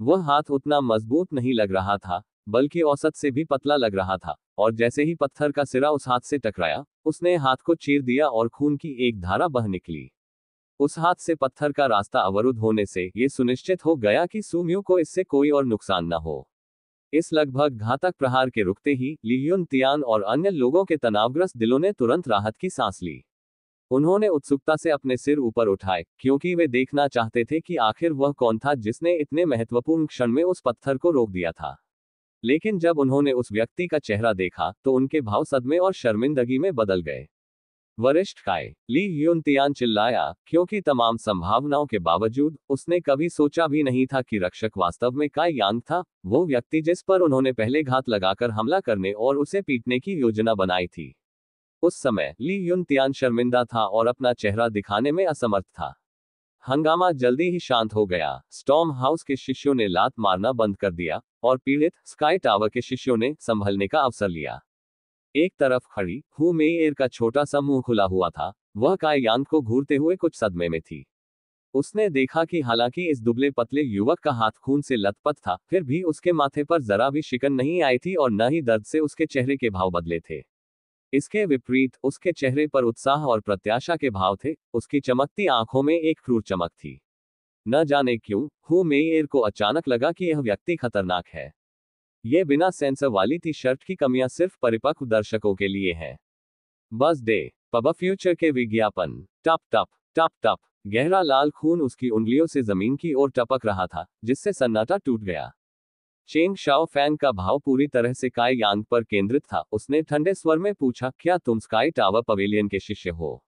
Speaker 1: वह हाथ उतना मजबूत नहीं लग रहा था, बल्कि औसत से भी पतला लग रहा था, और जैसे ही पत्थर का सिरा उस हाथ से टकराया, उसने हाथ को चीर दिया और खून की एक धारा बह निकली। उस हाथ से पत्थर का रास्ता अवरुद्ध होने से ये सुनिश्चित हो गया कि सुम्यू को इससे कोई और नुकसान न हो। इस लगभग घातक प्रहार के रुकते ही ली युन तियान और अन्य लोगों के तनावग्रस्त दिलों ने तुरंत राहत की सांस ली। उन्होंने उत्सुकता से अपने सिर ऊपर उठाए, क्योंकि वे देखना चाहते थे कि आखिर वह कौन था जिसने इतने महत्वपूर्ण क्षण में उस पत्थर को रोक दिया था। लेकिन जब उन्होंने उस व्यक्ति का चेहरा देखा तो उनके भाव सदमे और शर्मिंदगी में बदल गए। वरिष्ठ काय, ली युन तियान चिल्लाया, क्योंकि तमाम संभावनाओं के बावजूद उसने कभी सोचा भी नहीं था कि रक्षक वास्तव में काय यांग था, वो व्यक्ति जिस पर उन्होंने पहले घात लगाकर हमला करने और उसे पीटने की योजना बनाई थी। उस समय ली युन तियान शर्मिंदा था और अपना चेहरा दिखाने में असमर्थ था। हंगामा जल्दी ही शांत हो गया। स्टॉर्म हाउस के शिष्यों ने लात मारना बंद कर दिया और पीड़ित स्काई टावर के शिष्यों ने संभलने का अवसर लिया। एक तरफ खड़ी हु मेइर का छोटा सा मुंह खुला हुआ था, वह काय यांग को घूरते हुए कुछ सदमे में थी। उसने देखा कि हालांकि इस दुबले पतले युवक का हाथ खून से लथपथ था, फिर भी उसके माथे पर जरा भी शिकन नहीं आई थी और न ही दर्द से उसके चेहरे के भाव बदले थे। इसके विपरीत उसके चेहरे पर उत्साह और प्रत्याशा के भाव थे, उसकी चमकती आंखों में एक क्रूर चमक थी। न जाने क्यों हु मेइर को अचानक लगा कि यह व्यक्ति खतरनाक है। यह बिना सेंसर वाली टी शर्ट की कमियां सिर्फ परिपक्व दर्शकों के लिए है। बस डे पब फ्यूचर के विज्ञापन। टप टप टप टप, गहरा लाल खून उसकी उंगलियों से जमीन की ओर टपक रहा था, जिससे सन्नाटा टूट गया। चेंग शाओ फैंग का भाव पूरी तरह से काय यांग पर केंद्रित था। उसने ठंडे स्वर में पूछा, क्या तुम स्काई टावर पवेलियन के शिष्य हो?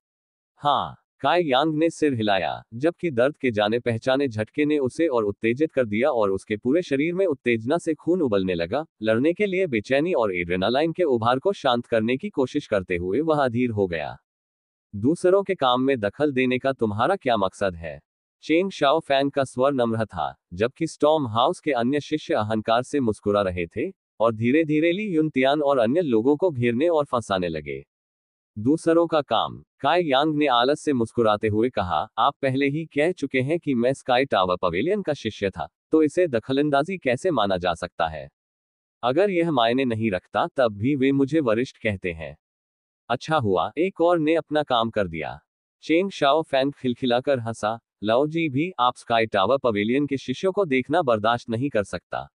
Speaker 1: हाँ, काय यांग ने सिर हिलाया, जबकि दर्द के जाने पहचाने झटके ने उसे और उत्तेजित कर दिया और उसके पूरे शरीर में उत्तेजना से खून उबलने लगा। लड़ने के लिए बेचैनी और एड्रेनालाइन के उभार को शांत करने की कोशिश करते हुए वह अधीर हो गया। दूसरों के काम में दखल देने का तुम्हारा क्या मकसद है? चेंग शाओ फैंग का स्वर नम्र था, जबकि स्टॉर्म हाउस के अन्य शिष्य अहंकार से मुस्कुरा रहे थे और धीरे धीरे ली युन तियान और अन्य लोगों को घेरने और फंसाने लगे। दूसरों का काम, काय यांग ने आलस से मुस्कुराते हुए कहा, आप पहले ही कह चुके हैं कि मैं स्काई टावर पवेलियन का शिष्य था, तो इसे दखलंदाजी कैसे माना जा सकता है? अगर यह मायने नहीं रखता तब भी वे मुझे वरिष्ठ कहते हैं। अच्छा हुआ एक और ने अपना काम कर दिया। चेंग शाओ फैंग खिलखिलाकर हंसा, लाओ जी भी आप स्काई टावर पवेलियन के शिष्यों को देखना बर्दाश्त नहीं कर सकता।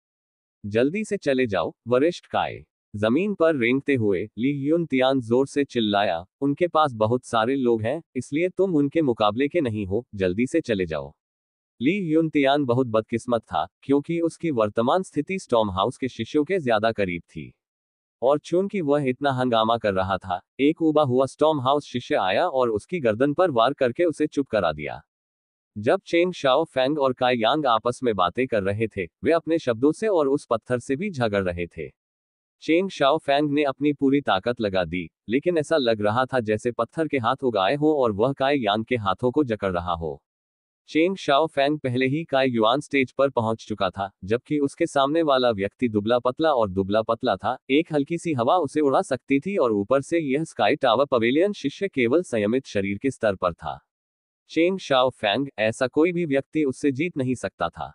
Speaker 1: जल्दी से चले जाओ, वरिष्ठ काय। जमीन पर रेंगते हुए ली युन तियान जोर से चिल्लाया, उनके पास बहुत सारे लोग हैं, इसलिए तुम उनके मुकाबले के नहीं हो, जल्दी से चले जाओ। ली युन तियान बहुत बदकिस्मत था, क्योंकि उसकी वर्तमान स्थिति स्टॉर्म हाउस के शिष्यों के ज्यादा करीब थी। और चूंकि वह इतना हंगामा कर रहा था, एक उबा हुआ स्टॉर्म हाउस शिष्य आया और उसकी गर्दन पर वार करके उसे चुप करा दिया। जब चेंग शाओ फैंग और काय यांग आपस में बातें कर रहे थे, वे अपने शब्दों से और उस पत्थर से भी झगड़ रहे थे। चेंग शाओ फैंग ने अपनी पूरी ताकत लगा दी, लेकिन ऐसा लग रहा था जैसे पत्थर के हाथ उगाए हों और वह काय यांग के हाथों को जकड़ रहा हो। चेंग शाओ फैंग पहले ही काय युआन स्टेज पर पहुंच चुका था, जबकि उसके सामने वाला व्यक्ति दुबला पतला और दुबला पतला था। एक हल्की सी हवा उसे उड़ा सकती थी और ऊपर से यह स्काई टावर पवेलियन शिष्य केवल संयमित शरीर के स्तर पर था। चेंग शाओ फैंग, ऐसा कोई भी व्यक्ति उससे जीत नहीं सकता था।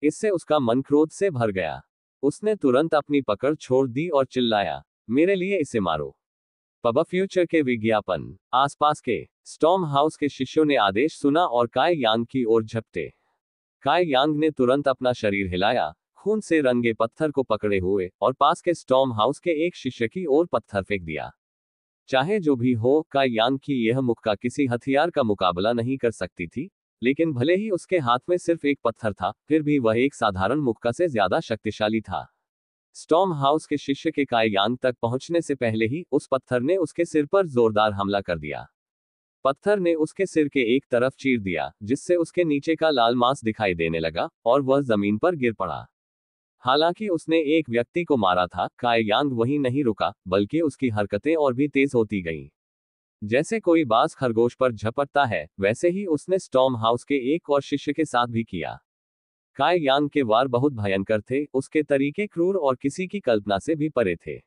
Speaker 1: इससे उसका मन क्रोध से भर गया। उसने तुरंत अपनी पकड़ छोड़ दी और चिल्लाया, मेरे लिए इसे मारो। पब फ्यूचर के विज्ञापन। आसपास के स्टॉर्म हाउस के शिष्यों ने आदेश सुना और काय यांग की ओर झपटे। काय यांग ने तुरंत अपना शरीर हिलाया, खून से रंगे पत्थर को पकड़े हुए, और पास के स्टॉर्म हाउस के एक शिष्य की ओर पत्थर फेंक दिया। चाहे जो भी हो, काय यांग की यह मुक्का किसी हथियार का मुकाबला नहीं कर सकती थी, लेकिन भले ही उसके हाथ में सिर्फ एक पत्थर था, फिर भी वह एक साधारण मुक्का से ज्यादा शक्तिशाली था। स्टॉर्म हाउस के शिष्य के काय यांग तक पहुंचने से पहले ही उस पत्थर ने उसके सिर पर जोरदार हमला कर दिया। पत्थर ने उसके सिर के एक तरफ चीर दिया, जिससे उसके नीचे का लाल मांस दिखाई देने लगा और वह जमीन पर गिर पड़ा। हालांकि उसने एक व्यक्ति को मारा था, काय यांग वहीं नहीं रुका, बल्कि उसकी हरकतें और भी तेज होती गईं। जैसे कोई बाज खरगोश पर झपटता है, वैसे ही उसने स्टॉर्म हाउस के एक और शिष्य के साथ भी किया। काय यांग के वार बहुत भयंकर थे, उसके तरीके क्रूर और किसी की कल्पना से भी परे थे।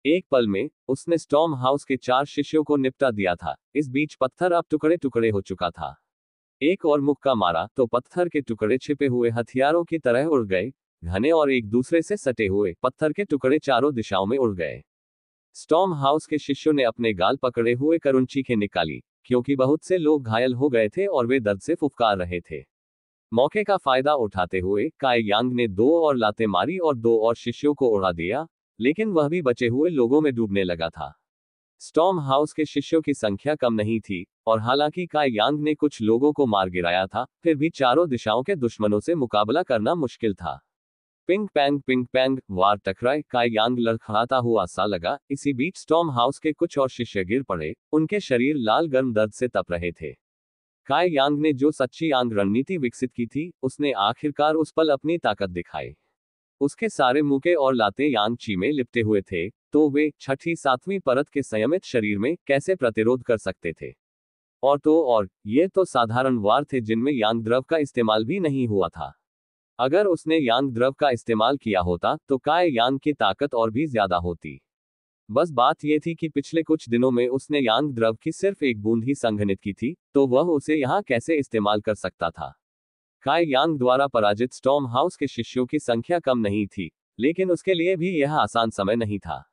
Speaker 1: एक पल में उसने स्टॉर्म हाउस के 4 शिष्यों को निपटा दिया था। इस बीच पत्थर अब टुकड़े टुकड़े हो चुका था। एक और मुक्का मारा तो पत्थर के टुकड़े छिपे हुए हथियारों की तरह उड़ गए, घने और एक दूसरे से सटे हुए पत्थर के टुकड़े चारों दिशाओं में उड़ गए। स्टॉर्म हाउस के शिष्यों ने अपने गाल पकड़े हुए करुण चीखें निकाली, क्योंकि बहुत से लोग घायल हो गए थे और वे दर्द से फुफकार रहे थे। मौके का फायदा उठाते हुए काई यांग ने 2 और लातें मारी और 2 और शिष्यों को उड़ा दिया, लेकिन वह भी बचे हुए लोगों में डूबने लगा था। स्टॉर्म हाउस के शिष्यों की संख्या कम नहीं थी, और हालांकि काई यांग ने कुछ लोगों को मार गिराया था, फिर भी चारों दिशाओं के दुश्मनों से मुकाबला करना मुश्किल था। पिंग पैंग, वार टकराए, काई यांग लड़खड़ाता हुआ सा लगा। इसी बीच स्टॉर्म हाउस के कुछ और शिष्य गिर पड़े, उनके शरीर लाल गर्म दर्द से तप रहे थे। काई यांग ने जो सच्ची यांग रणनीति विकसित की थी, उसने आखिरकार उस पल अपनी ताकत दिखाई। उसके सारे मुके और लाते यांग ची में लिपटे हुए थे, तो वे छठी सातवीं परत के संयमित शरीर में कैसे प्रतिरोध कर सकते थे। और ये तो साधारण वार थे जिनमें यांग द्रव का इस्तेमाल भी नहीं हुआ था। अगर उसने यांग द्रव का इस्तेमाल किया होता तो काई यांग की ताकत और भी ज्यादा होती। बस बात यह थी कि पिछले कुछ दिनों में उसने यांग द्रव की सिर्फ एक बूंद ही संघनित की थी, तो वह उसे यहाँ कैसे इस्तेमाल कर सकता था। काई यांग द्वारा पराजित स्टॉर्म हाउस के शिष्यों की संख्या कम नहीं थी, लेकिन उसके लिए भी यह आसान समय नहीं था।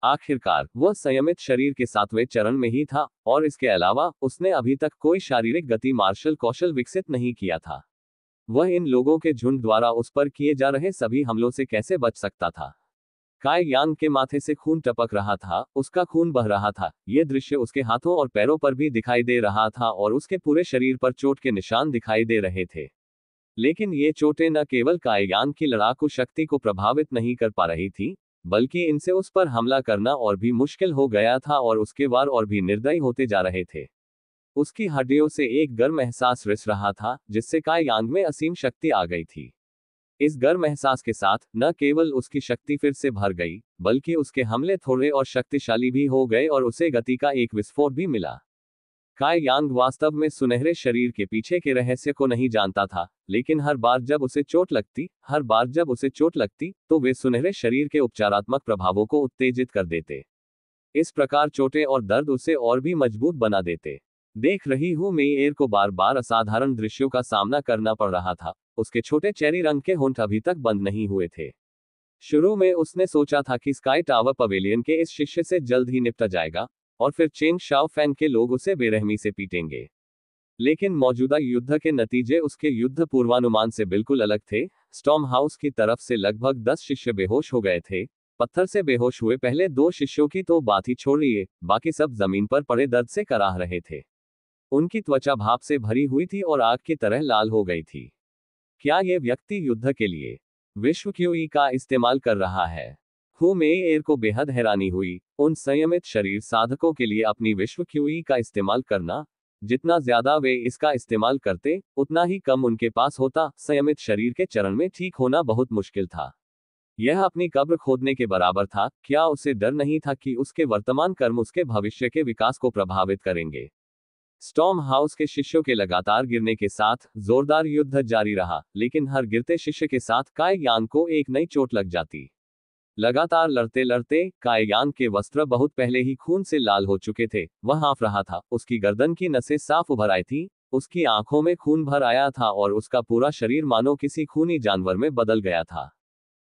Speaker 1: आखिरकार वह संयमित शरीर के 7वें चरण में ही था, और इसके अलावा उसने अभी तक कोई शारीरिक गति मार्शल कौशल विकसित नहीं किया था। वह इन लोगों के झुंड द्वारा उस पर किए जा रहे सभी हमलों से कैसे बच सकता था। काई यांग के माथे से खून टपक रहा था, उसका खून बह रहा था। यह दृश्य उसके हाथों और पैरों पर भी दिखाई दे रहा था और उसके पूरे शरीर पर चोट के निशान दिखाई दे रहे थे। लेकिन ये चोटें न केवल काई यांग की लड़ाकू शक्ति को प्रभावित नहीं कर पा रही थी, बल्कि इनसे उस पर हमला करना और भी मुश्किल हो गया था और उसके वार और भी निर्दयी होते जा रहे थे। उसकी हड्डियों से एक गर्म एहसास रिस रहा था, जिससे काई यांग में असीम शक्ति आ गई थी। इस गर्म एहसास के साथ न केवल उसकी शक्ति फिर से भर गई, बल्कि उसके हमले थोड़े और शक्तिशाली भी हो गए और उसे गति का एक विस्फोट भी मिला। काई यांग वास्तव में सुनहरे शरीर के पीछे के रहस्य को नहीं जानता था, लेकिन हर बार जब उसे चोट लगती, तो वे सुनहरे शरीर के उपचारात्मक प्रभावों को उत्तेजित कर देते। इस प्रकार चोटें और दर्द उसे और भी मजबूत बना देते। देख रही हूं, मेई एर को बार बार असाधारण दृश्यों का सामना करना पड़ रहा था। उसके छोटे चेरी रंग के होंठ अभी तक बंद नहीं हुए थे। शुरू में उसने सोचा था कि स्काई टावर पवेलियन के इस शिष्य से जल्द ही निपटा जाएगा, और फिर चेंग शाओ फैंग के लोग उसे बेरहमी से पीटेंगे। लेकिन मौजूदा युद्ध के नतीजे उसके युद्ध पूर्वानुमान से बिल्कुल अलग थे। स्टॉर्म हाउस की तरफ से लगभग 10 शिष्य बेहोश हो गए थे। पत्थर से बेहोश हुए पहले 2 शिष्यों की तो बात ही छोड़िए, बाकी सब जमीन पर पड़े दर्द से कराह रहे थे। उनकी त्वचा भाप से भरी हुई थी और आग की तरह लाल हो गई थी। क्या यह व्यक्ति युद्ध के लिए विश्व क्यूई का इस्तेमाल कर रहा है? हु मेई एर को बेहद हैरानी हुई। उन संयमित शरीर साधकों के लिए अपनी विश्व क्यूई का इस्तेमाल करना, जितना ज्यादा वे इसका इस्तेमाल करते, उतना ही कम उनके पास होता। संयमित शरीर के चरण में ठीक होना बहुत मुश्किल था। यह अपनी कब्र खोदने के बराबर था। क्या उसे डर नहीं था कि उसके वर्तमान कर्म उसके भविष्य के विकास को प्रभावित करेंगे? स्टॉर्म हाउस के शिष्यों के लगातार गिरने के साथ जोरदार युद्ध जारी रहा, लेकिन हर गिरते शिष्य के साथ काई यांग को एक नई चोट लग जाती। लगातार लड़ते लड़ते काई यांग के वस्त्र बहुत पहले ही खून से लाल हो चुके थे। वह हाँफ रहा था, उसकी गर्दन की नसें साफ उभर आई थी, उसकी आंखों में खून भर आया था और उसका पूरा शरीर मानो किसी खूनी जानवर में बदल गया था।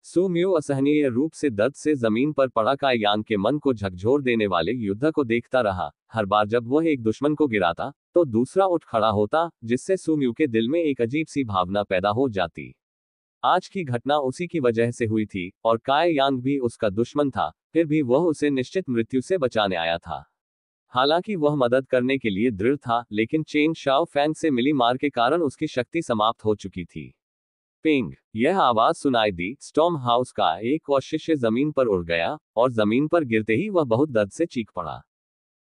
Speaker 1: सु म्यू असहनीय रूप से दर्द से जमीन पर पड़ा काई यांग के मन को झकझोर देने वाले युद्ध को देखता रहा। हर बार जब वह एक दुश्मन को गिराता, तो दूसरा उठ खड़ा होता, जिससे सु म्यू के दिल में एक अजीब सी भावना पैदा हो जाती। आज की घटना उसी की वजह से हुई थी, और काई यांग भी उसका दुश्मन था, फिर भी वह उसे निश्चित मृत्यु से बचाने आया था। हालांकि वह मदद करने के लिए दृढ़ था, लेकिन चेंग शाओ फैंग से मिली मार के कारण उसकी शक्ति समाप्त हो चुकी थी। पिंग, यह आवाज सुनाई दी। स्टॉर्म हाउस का एक और शिष्य जमीन पर उड़ गया, और जमीन पर गिरते ही वह बहुत दर्द से चीख पड़ा।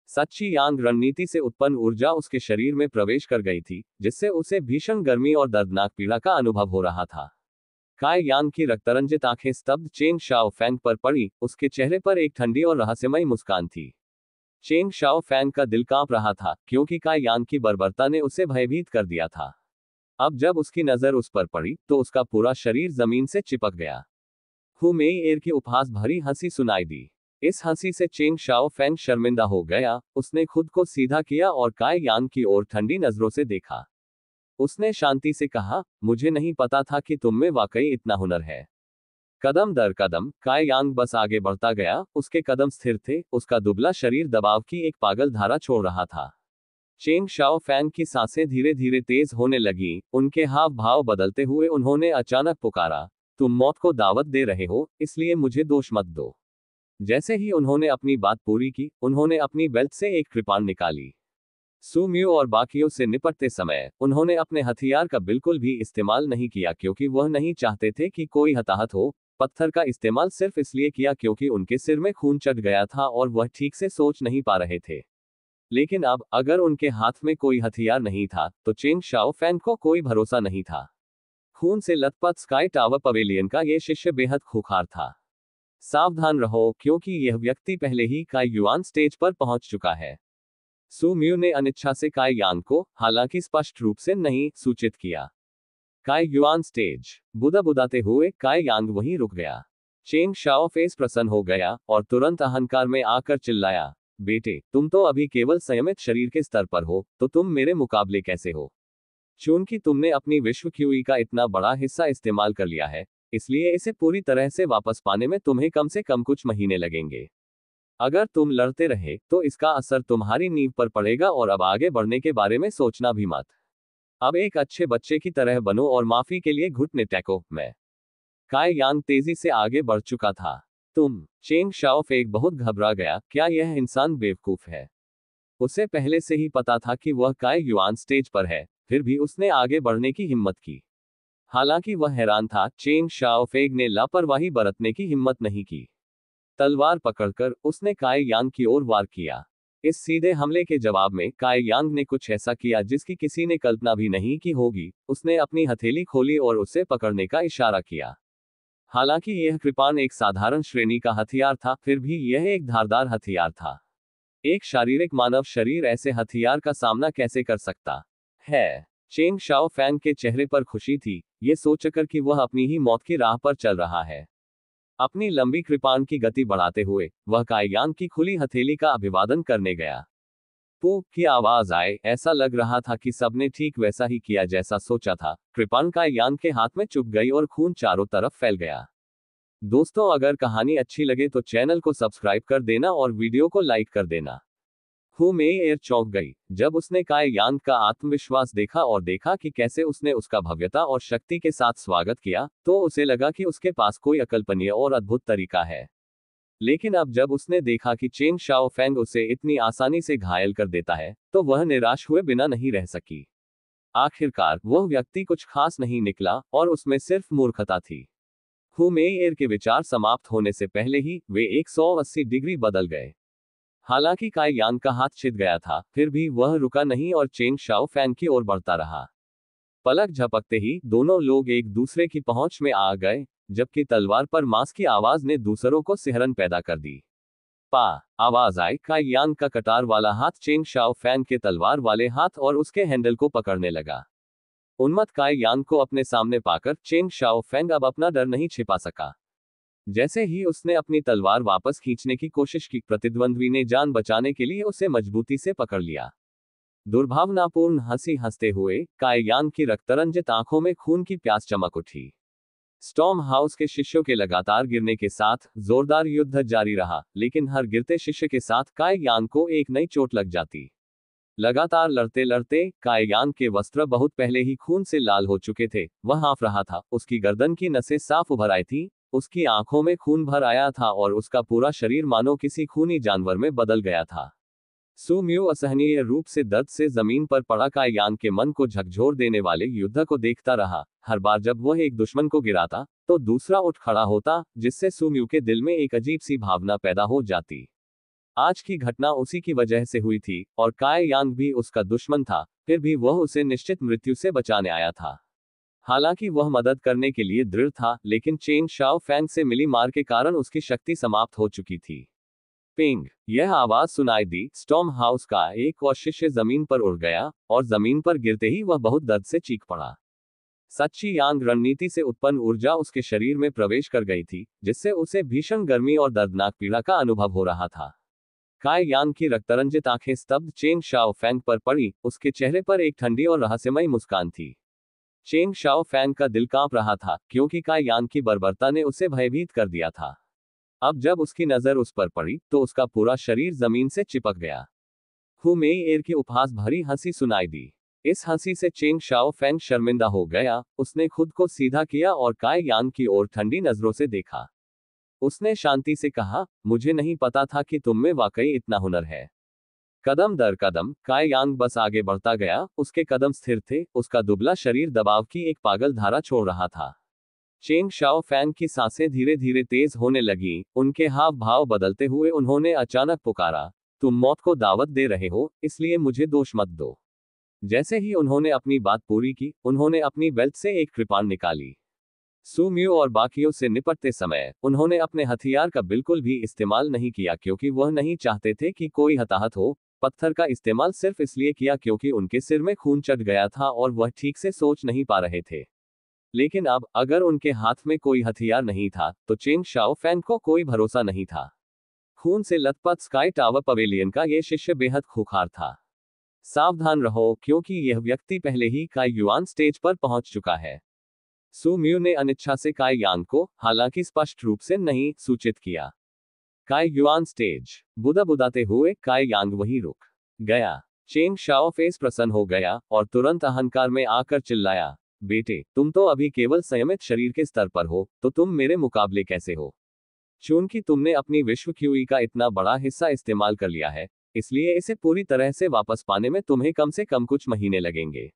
Speaker 1: सच्ची यांग रणनीति से उत्पन्न ऊर्जा उसके शरीर में प्रवेश कर गई थी, जिससे उसे भीषण गर्मी और दर्दनाक पीड़ा का अनुभव हो रहा था। काई यांग की रक्तरंजित आंखें स्तब्ध चेंग शाओ फैंग पर पड़ी। उसके चेहरे पर एक ठंडी और रहस्यमयी मुस्कान थी। चेंग शाओ फैंग का दिल कांप रहा था, क्योंकि काई यांग की बर्बरता ने उसे भयभीत कर दिया था। अब जब उसकी नजर उस पर पड़ी, तो उसका पूरा शरीर जमीन से चिपक गया। हु मेई एर की उपहास भरी हंसी सुनाई दी। इस हंसी से चेंग शाओ फैंग शर्मिंदा हो गया। उसने खुद को सीधा किया और काई यांग की ओर ठंडी नजरों से देखा। उसने शांति से कहा, मुझे नहीं पता था कि तुम में वाकई इतना हुनर है। कदम दर कदम काई यांग बस आगे बढ़ता गया। उसके कदम स्थिर थे, उसका दुबला शरीर दबाव की एक पागल धारा छोड़ रहा था। चेंग शाओ फैंग की सांसें धीरे धीरे तेज होने लगी, उनके हाव भाव बदलते हुए उन्होंने अचानक पुकारा, तुम मौत को दावत दे रहे हो, इसलिए मुझे दोष मत दो। जैसे ही उन्होंने अपनी बात पूरी की, उन्होंने अपनी बेल्ट से एक कृपाण निकाली। सू मियो और बाकियों से निपटते समय उन्होंने अपने हथियार का बिल्कुल भी इस्तेमाल नहीं किया क्योंकि वह नहीं चाहते थे कि कोई हताहत हो। पत्थर का इस्तेमाल सिर्फ इसलिए किया क्योंकि उनके सिर में खून चढ़ गया था और वह ठीक से सोच नहीं पा रहे थे। लेकिन अब अगर उनके हाथ में कोई हथियार नहीं था तो चेंग शाओ फैन को कोई भरोसा नहीं था। खून से लथपथ स्काई टावर पवेलियन का यह शिष्य बेहद खूंखार था। सावधान रहो क्योंकि यह व्यक्ति पहले ही काई युआन स्टेज पर पहुंच चुका है। सू म्यू ने अनिच्छा से काई यांग को, हालांकि स्पष्ट रूप से नहीं, सूचित किया। काई युआन स्टेज। बुदाते हुए काई यांग वहीं रुक गया। चेंग शाओ फेस प्रसन्न हो गया और तुरंत अहंकार में आकर चिल्लाया, बेटे, तुम तो अभी केवल संयमित शरीर के स्तर पर हो, तो तुम मेरे मुकाबले कैसे हो? चूंकि तुमने अपनी विश्व क्यूई का इतना बड़ा हिस्सा इस्तेमाल कर लिया है, इसलिए इसे पूरी तरह से वापस पाने में तुम्हें कम से कम कुछ महीने लगेंगे। अगर तुम लड़ते रहे तो इसका असर तुम्हारी नींव पर पड़ेगा और अब आगे बढ़ने के बारे में सोचना भी मत। अब एक अच्छे बच्चे की तरह बनो और माफी के लिए घुटने टेको। मैं काई यांग तेजी से आगे बढ़ चुका था। चेंग शाओफेग बहुत घबरा गया, क्या यह इंसान बेवकूफ है? उसे पहले से ही पता था कि वह काई युआन स्टेज पर है, फिर भी उसने आगे बढ़ने की हिम्मत की। हालांकि वह हैरान था, चेंग शाओफेग ने लापरवाही बरतने की हिम्मत नहीं की। तलवार पकड़कर उसने काई यांग की ओर वार किया। इस सीधे हमले के जवाब में काई यांग ने कुछ ऐसा किया जिसकी किसी ने कल्पना भी नहीं की होगी। उसने अपनी हथेली खोली और उसे पकड़ने का इशारा किया। हालांकि यह कृपाण एक साधारण श्रेणी का हथियार था, फिर भी यह एक धारदार हथियार था। एक शारीरिक मानव शरीर ऐसे हथियार का सामना कैसे कर सकता है? चेंग शाओ फैंग के चेहरे पर खुशी थी, ये सोचकर कि वह अपनी ही मौत की राह पर चल रहा है। अपनी लंबी कृपाण की गति बढ़ाते हुए वह काई यांग की खुली हथेली का अभिवादन करने गया। पू की आवाज आए, ऐसा लग रहा था कि सबने ठीक वैसा ही किया जैसा सोचा था। कृपाण काई यांग के हाथ में चुभ गई और खून चारों तरफ फैल गया। दोस्तों, अगर कहानी अच्छी लगे तो चैनल को सब्सक्राइब कर देना और वीडियो को लाइक कर देना। हु मेई एयर चौंक गई जब उसने काई यांग का आत्मविश्वास देखा और देखा कि कैसे उसने उसका भव्यता और शक्ति के साथ स्वागत किया, तो उसे लगा कि उसके पास कोई अकल्पनीय और अद्भुत तरीका है। लेकिन अब जब उसने देखा कि चेंग शाओ फैंग उसे इतनी आसानी से घायल कर देता है, तो वह निराश हुए बिना नहीं रह सकी। आखिरकार वह व्यक्ति कुछ खास नहीं निकला और उसमें सिर्फ मूर्खता थी। हु मेई एयर के विचार समाप्त होने से पहले ही वे 180 डिग्री बदल गए। हालांकि काई यांग का हाथ छिद गया था, फिर भी वह रुका नहीं और चेंग शाओ फैंग की ओर बढ़ता रहा। पलक झपकते ही दोनों लोग एक दूसरे की पहुंच में आ गए, जबकि तलवार पर मांस की आवाज ने दूसरों को सिहरन पैदा कर दी। पा आवाज आई, काई यांग का कटार वाला हाथ चेंग शाओ फैंग के तलवार वाले हाथ और उसके हैंडल को पकड़ने लगा। उन्मत्त काई यांग को अपने सामने पाकर चेंग शाओ फैंग अब अपना डर नहीं छिपा सका। जैसे ही उसने अपनी तलवार वापस खींचने की कोशिश की, प्रतिद्वंद्वी ने जान बचाने के लिए उसे मजबूती से पकड़ लिया। दुर्भावनापूर्ण हंसी हंसते हुए काई यांग की रक्तरंजित आंखों में खून की प्यास चमक उठी। स्टॉर्म हाउस के शिष्यों के लगातार गिरने के साथ जोरदार युद्ध जारी रहा, लेकिन हर गिरते शिष्य के साथ काई यांग को एक नई चोट लग जाती। लगातार लड़ते लड़ते काई यांग के वस्त्र बहुत पहले ही खून से लाल हो चुके थे। वह हाँफ रहा था, उसकी गर्दन की नसें साफ उभर आई थी, उसकी आंखों में खून भर आया था और उसका पूरा शरीर मानो किसी खूनी जानवर में बदल गया था। सू म्यू असहनीय रूप से दर्द से जमीन पर पड़ा काई यांग के मन को झकझोर देने वाले युद्ध को देखता रहा। हर बार जब वह एक दुश्मन को गिराता, तो दूसरा उठ खड़ा होता, जिससे सू म्यू के दिल में एक अजीब सी भावना पैदा हो जाती। आज की घटना उसी की वजह से हुई थी, और काई यांग भी उसका दुश्मन था, फिर भी वह उसे निश्चित मृत्यु से बचाने आया था। हालांकि वह मदद करने के लिए दृढ़ था, लेकिन चेंग शाओ फैंग से मिली मार के कारण उसकी शक्ति समाप्त हो चुकी थी। पिंग, यह आवाज सुनाई दी। स्टॉर्म हाउस का एक और शिष्य जमीन पर उड़ गया, और जमीन पर गिरते ही वह बहुत दर्द से चीख पड़ा। सच्ची यांग रणनीति से उत्पन्न ऊर्जा उसके शरीर में प्रवेश कर गई थी, जिससे उसे भीषण गर्मी और दर्दनाक पीड़ा का अनुभव हो रहा था। काई यांग की रक्तरंजित आंखें स्तब्ध चेंग शाओ फैंग पर पड़ी, उसके चेहरे पर एक ठंडी और रहस्यमयी मुस्कान थी। चेंग शाओ फैंग का दिल कांप रहा था, क्योंकि काई यांग की बर्बरता ने उसे भयभीत कर दिया था। अब जब उसकी नजर उस पर पड़ी, तो उसका पूरा शरीर जमीन से चिपक गया। हु मेई एर की उपहास भरी हंसी सुनाई दी। इस हंसी से चेंग शाओ फैंग शर्मिंदा हो गया। उसने खुद को सीधा किया और काई यांग की ओर ठंडी नजरों से देखा। उसने शांति से कहा, मुझे नहीं पता था कि तुम में वाकई इतना हुनर है। कदम दर कदम काई यांग बस आगे बढ़ता गया। उसके कदम स्थिर थे, उसका दुबला शरीर दबाव की एक पागल धारा छोड़ रहा था। चेंग शाओ फैंग की सांसें धीरे धीरे तेज होने लगी। उनके हाव भाव बदलते हुए उन्होंने अचानक पुकारा, तुम मौत को दावत दे रहे हो, इसलिए मुझे दोष मत दो। जैसे ही उन्होंने अपनी बात पूरी की, उन्होंने अपनी बेल्ट से एक कृपाण निकाली। सु म्यू और बाकियों से निपटते समय उन्होंने अपने हथियार का बिल्कुल भी इस्तेमाल नहीं किया क्योंकि वह नहीं चाहते थे कि कोई हताहत हो। पत्थर का इस्तेमाल सिर्फ इसलिए किया क्योंकि उनके सिर में खून चढ़ गया था और वह ठीक से सोच नहीं पा रहे थे। लेकिन अब अगर उनके हाथ में कोई हथियार नहीं था तो चेंग शाओ फैंग को कोई भरोसा नहीं था। खून से लथपथ स्काई टावर पवेलियन का यह शिष्य बेहद खूंखार था। सावधान रहो क्योंकि यह व्यक्ति पहले ही काई युआन स्टेज पर पहुंच चुका है। सु म्यू ने अनिच्छा से काई यांग को, हालांकि स्पष्ट रूप से नहीं, सूचित किया। काई युआन स्टेज। बुदाते हुए काई यांग वहीं रुक गया। चेंग शाओ फेस प्रसन्न हो गया और तुरंत अहंकार में आकर चिल्लाया, बेटे, तुम तो अभी केवल संयमित शरीर के स्तर पर हो, तो तुम मेरे मुकाबले कैसे हो? चूंकि तुमने अपनी विश्व क्यूई का इतना बड़ा हिस्सा इस्तेमाल कर लिया है, इसलिए इसे पूरी तरह से वापस पाने में तुम्हें कम से कम कुछ महीने लगेंगे।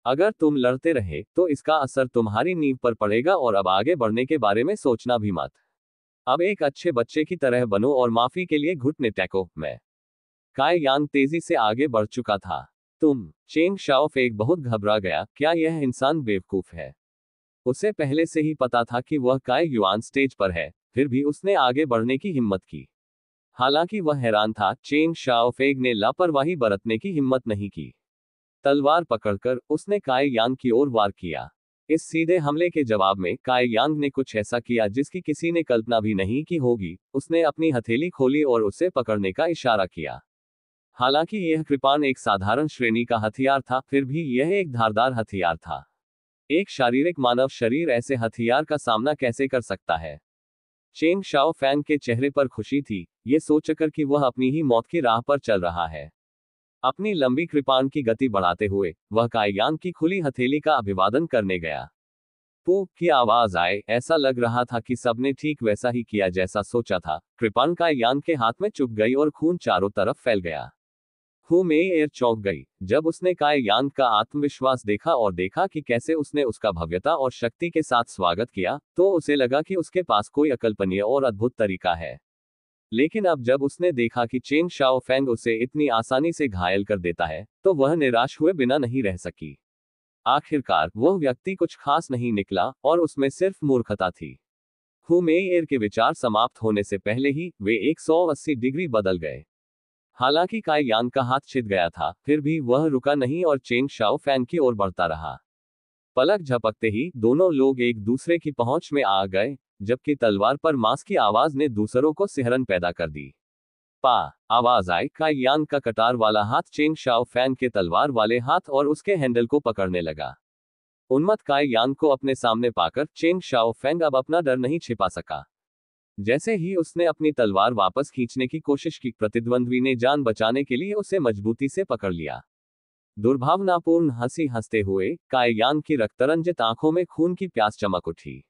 Speaker 1: अगर तुम लड़ते रहे तो इसका असर तुम्हारी नींव पर पड़ेगा और अब आगे बढ़ने के बारे में सोचना भी मत। अब एक अच्छे बच्चे की तरह बनो और माफी के लिए घुटने टेको। मैं काई यांग तेजी से आगे बढ़ चुका था। चेंग शाओ फेंग बहुत घबरा गया। क्या यह इंसान बेवकूफ है? उसे पहले से ही पता था कि वह काई युआन स्टेज पर है, फिर भी उसने आगे बढ़ने की हिम्मत की। हालांकि वह हैरान था, चेंग शाओ फेंग ने लापरवाही बरतने की हिम्मत नहीं की। तलवार पकड़कर उसने काई यांग की ओर वार किया। इस सीधे हमले के जवाब में काई यांग ने कुछ ऐसा किया जिसकी किसी ने कल्पना भी नहीं की होगी। उसने अपनी हथेली खोली और उसे पकड़ने का इशारा किया। हालांकि यह कृपाण एक साधारण श्रेणी का हथियार था, फिर भी यह एक धारदार हथियार था। एक शारीरिक मानव शरीर ऐसे हथियार का सामना कैसे कर सकता है? चेंग शाओ फैंग के चेहरे पर खुशी थी, ये सोचकर कि वह अपनी ही मौत की राह पर चल रहा है। अपनी लंबी कृपाण की गति बढ़ाते हुए वह काई यांग की खुली हथेली का अभिवादन करने गया। पू की आवाज आए। ऐसा लग रहा था कि सबने ठीक वैसा ही किया जैसा सोचा था। कृपाण काई यांग के हाथ में चुभ गई और खून चारों तरफ फैल गया। हु मेई एर चौंक गई जब उसने काई यांग का आत्मविश्वास देखा और देखा कि कैसे उसने उसका भव्यता और शक्ति के साथ स्वागत किया, तो उसे लगा कि उसके पास कोई अकल्पनीय और अद्भुत तरीका है। लेकिन अब जब उसने देखा कि चेंग शाओ फैंग उसे इतनी आसानी से घायल कर देता है, तो वह निराश हुए बिना नहीं रह सकी। आखिरकार वह व्यक्ति कुछ खास नहीं निकला और उसमें सिर्फ मूर्खता थी। हु मेई एर के विचार समाप्त होने से पहले ही वे 180 डिग्री बदल गए। हालांकि काई यांग का हाथ छिद गया था, फिर भी वह रुका नहीं और चेंग शाओ फैंग की ओर बढ़ता रहा। पलक झपकते ही दोनों लोग एक दूसरे की पहुंच में आ गए, जबकि तलवार पर मांस की आवाज ने दूसरों को सिहरन पैदा कर दी। पा आवाज आई। काई यांग का कटार वाला हाथ चेंग शाओ फैंग के तलवार वाले हाथ और उसके हैंडल को पकड़ने लगा। उन्मत्त काई यांग को अपने सामने पाकर चेंग शाओ फैंग अब अपना डर नहीं छिपा सका। जैसे ही उसने अपनी तलवार वापस खींचने की कोशिश की, प्रतिद्वंद्वी ने जान बचाने के लिए उसे मजबूती से पकड़ लिया। दुर्भावनापूर्ण हंसी हंसते हुए काई यांग की रक्तरंजित आंखों में खून की प्यास चमक उठी।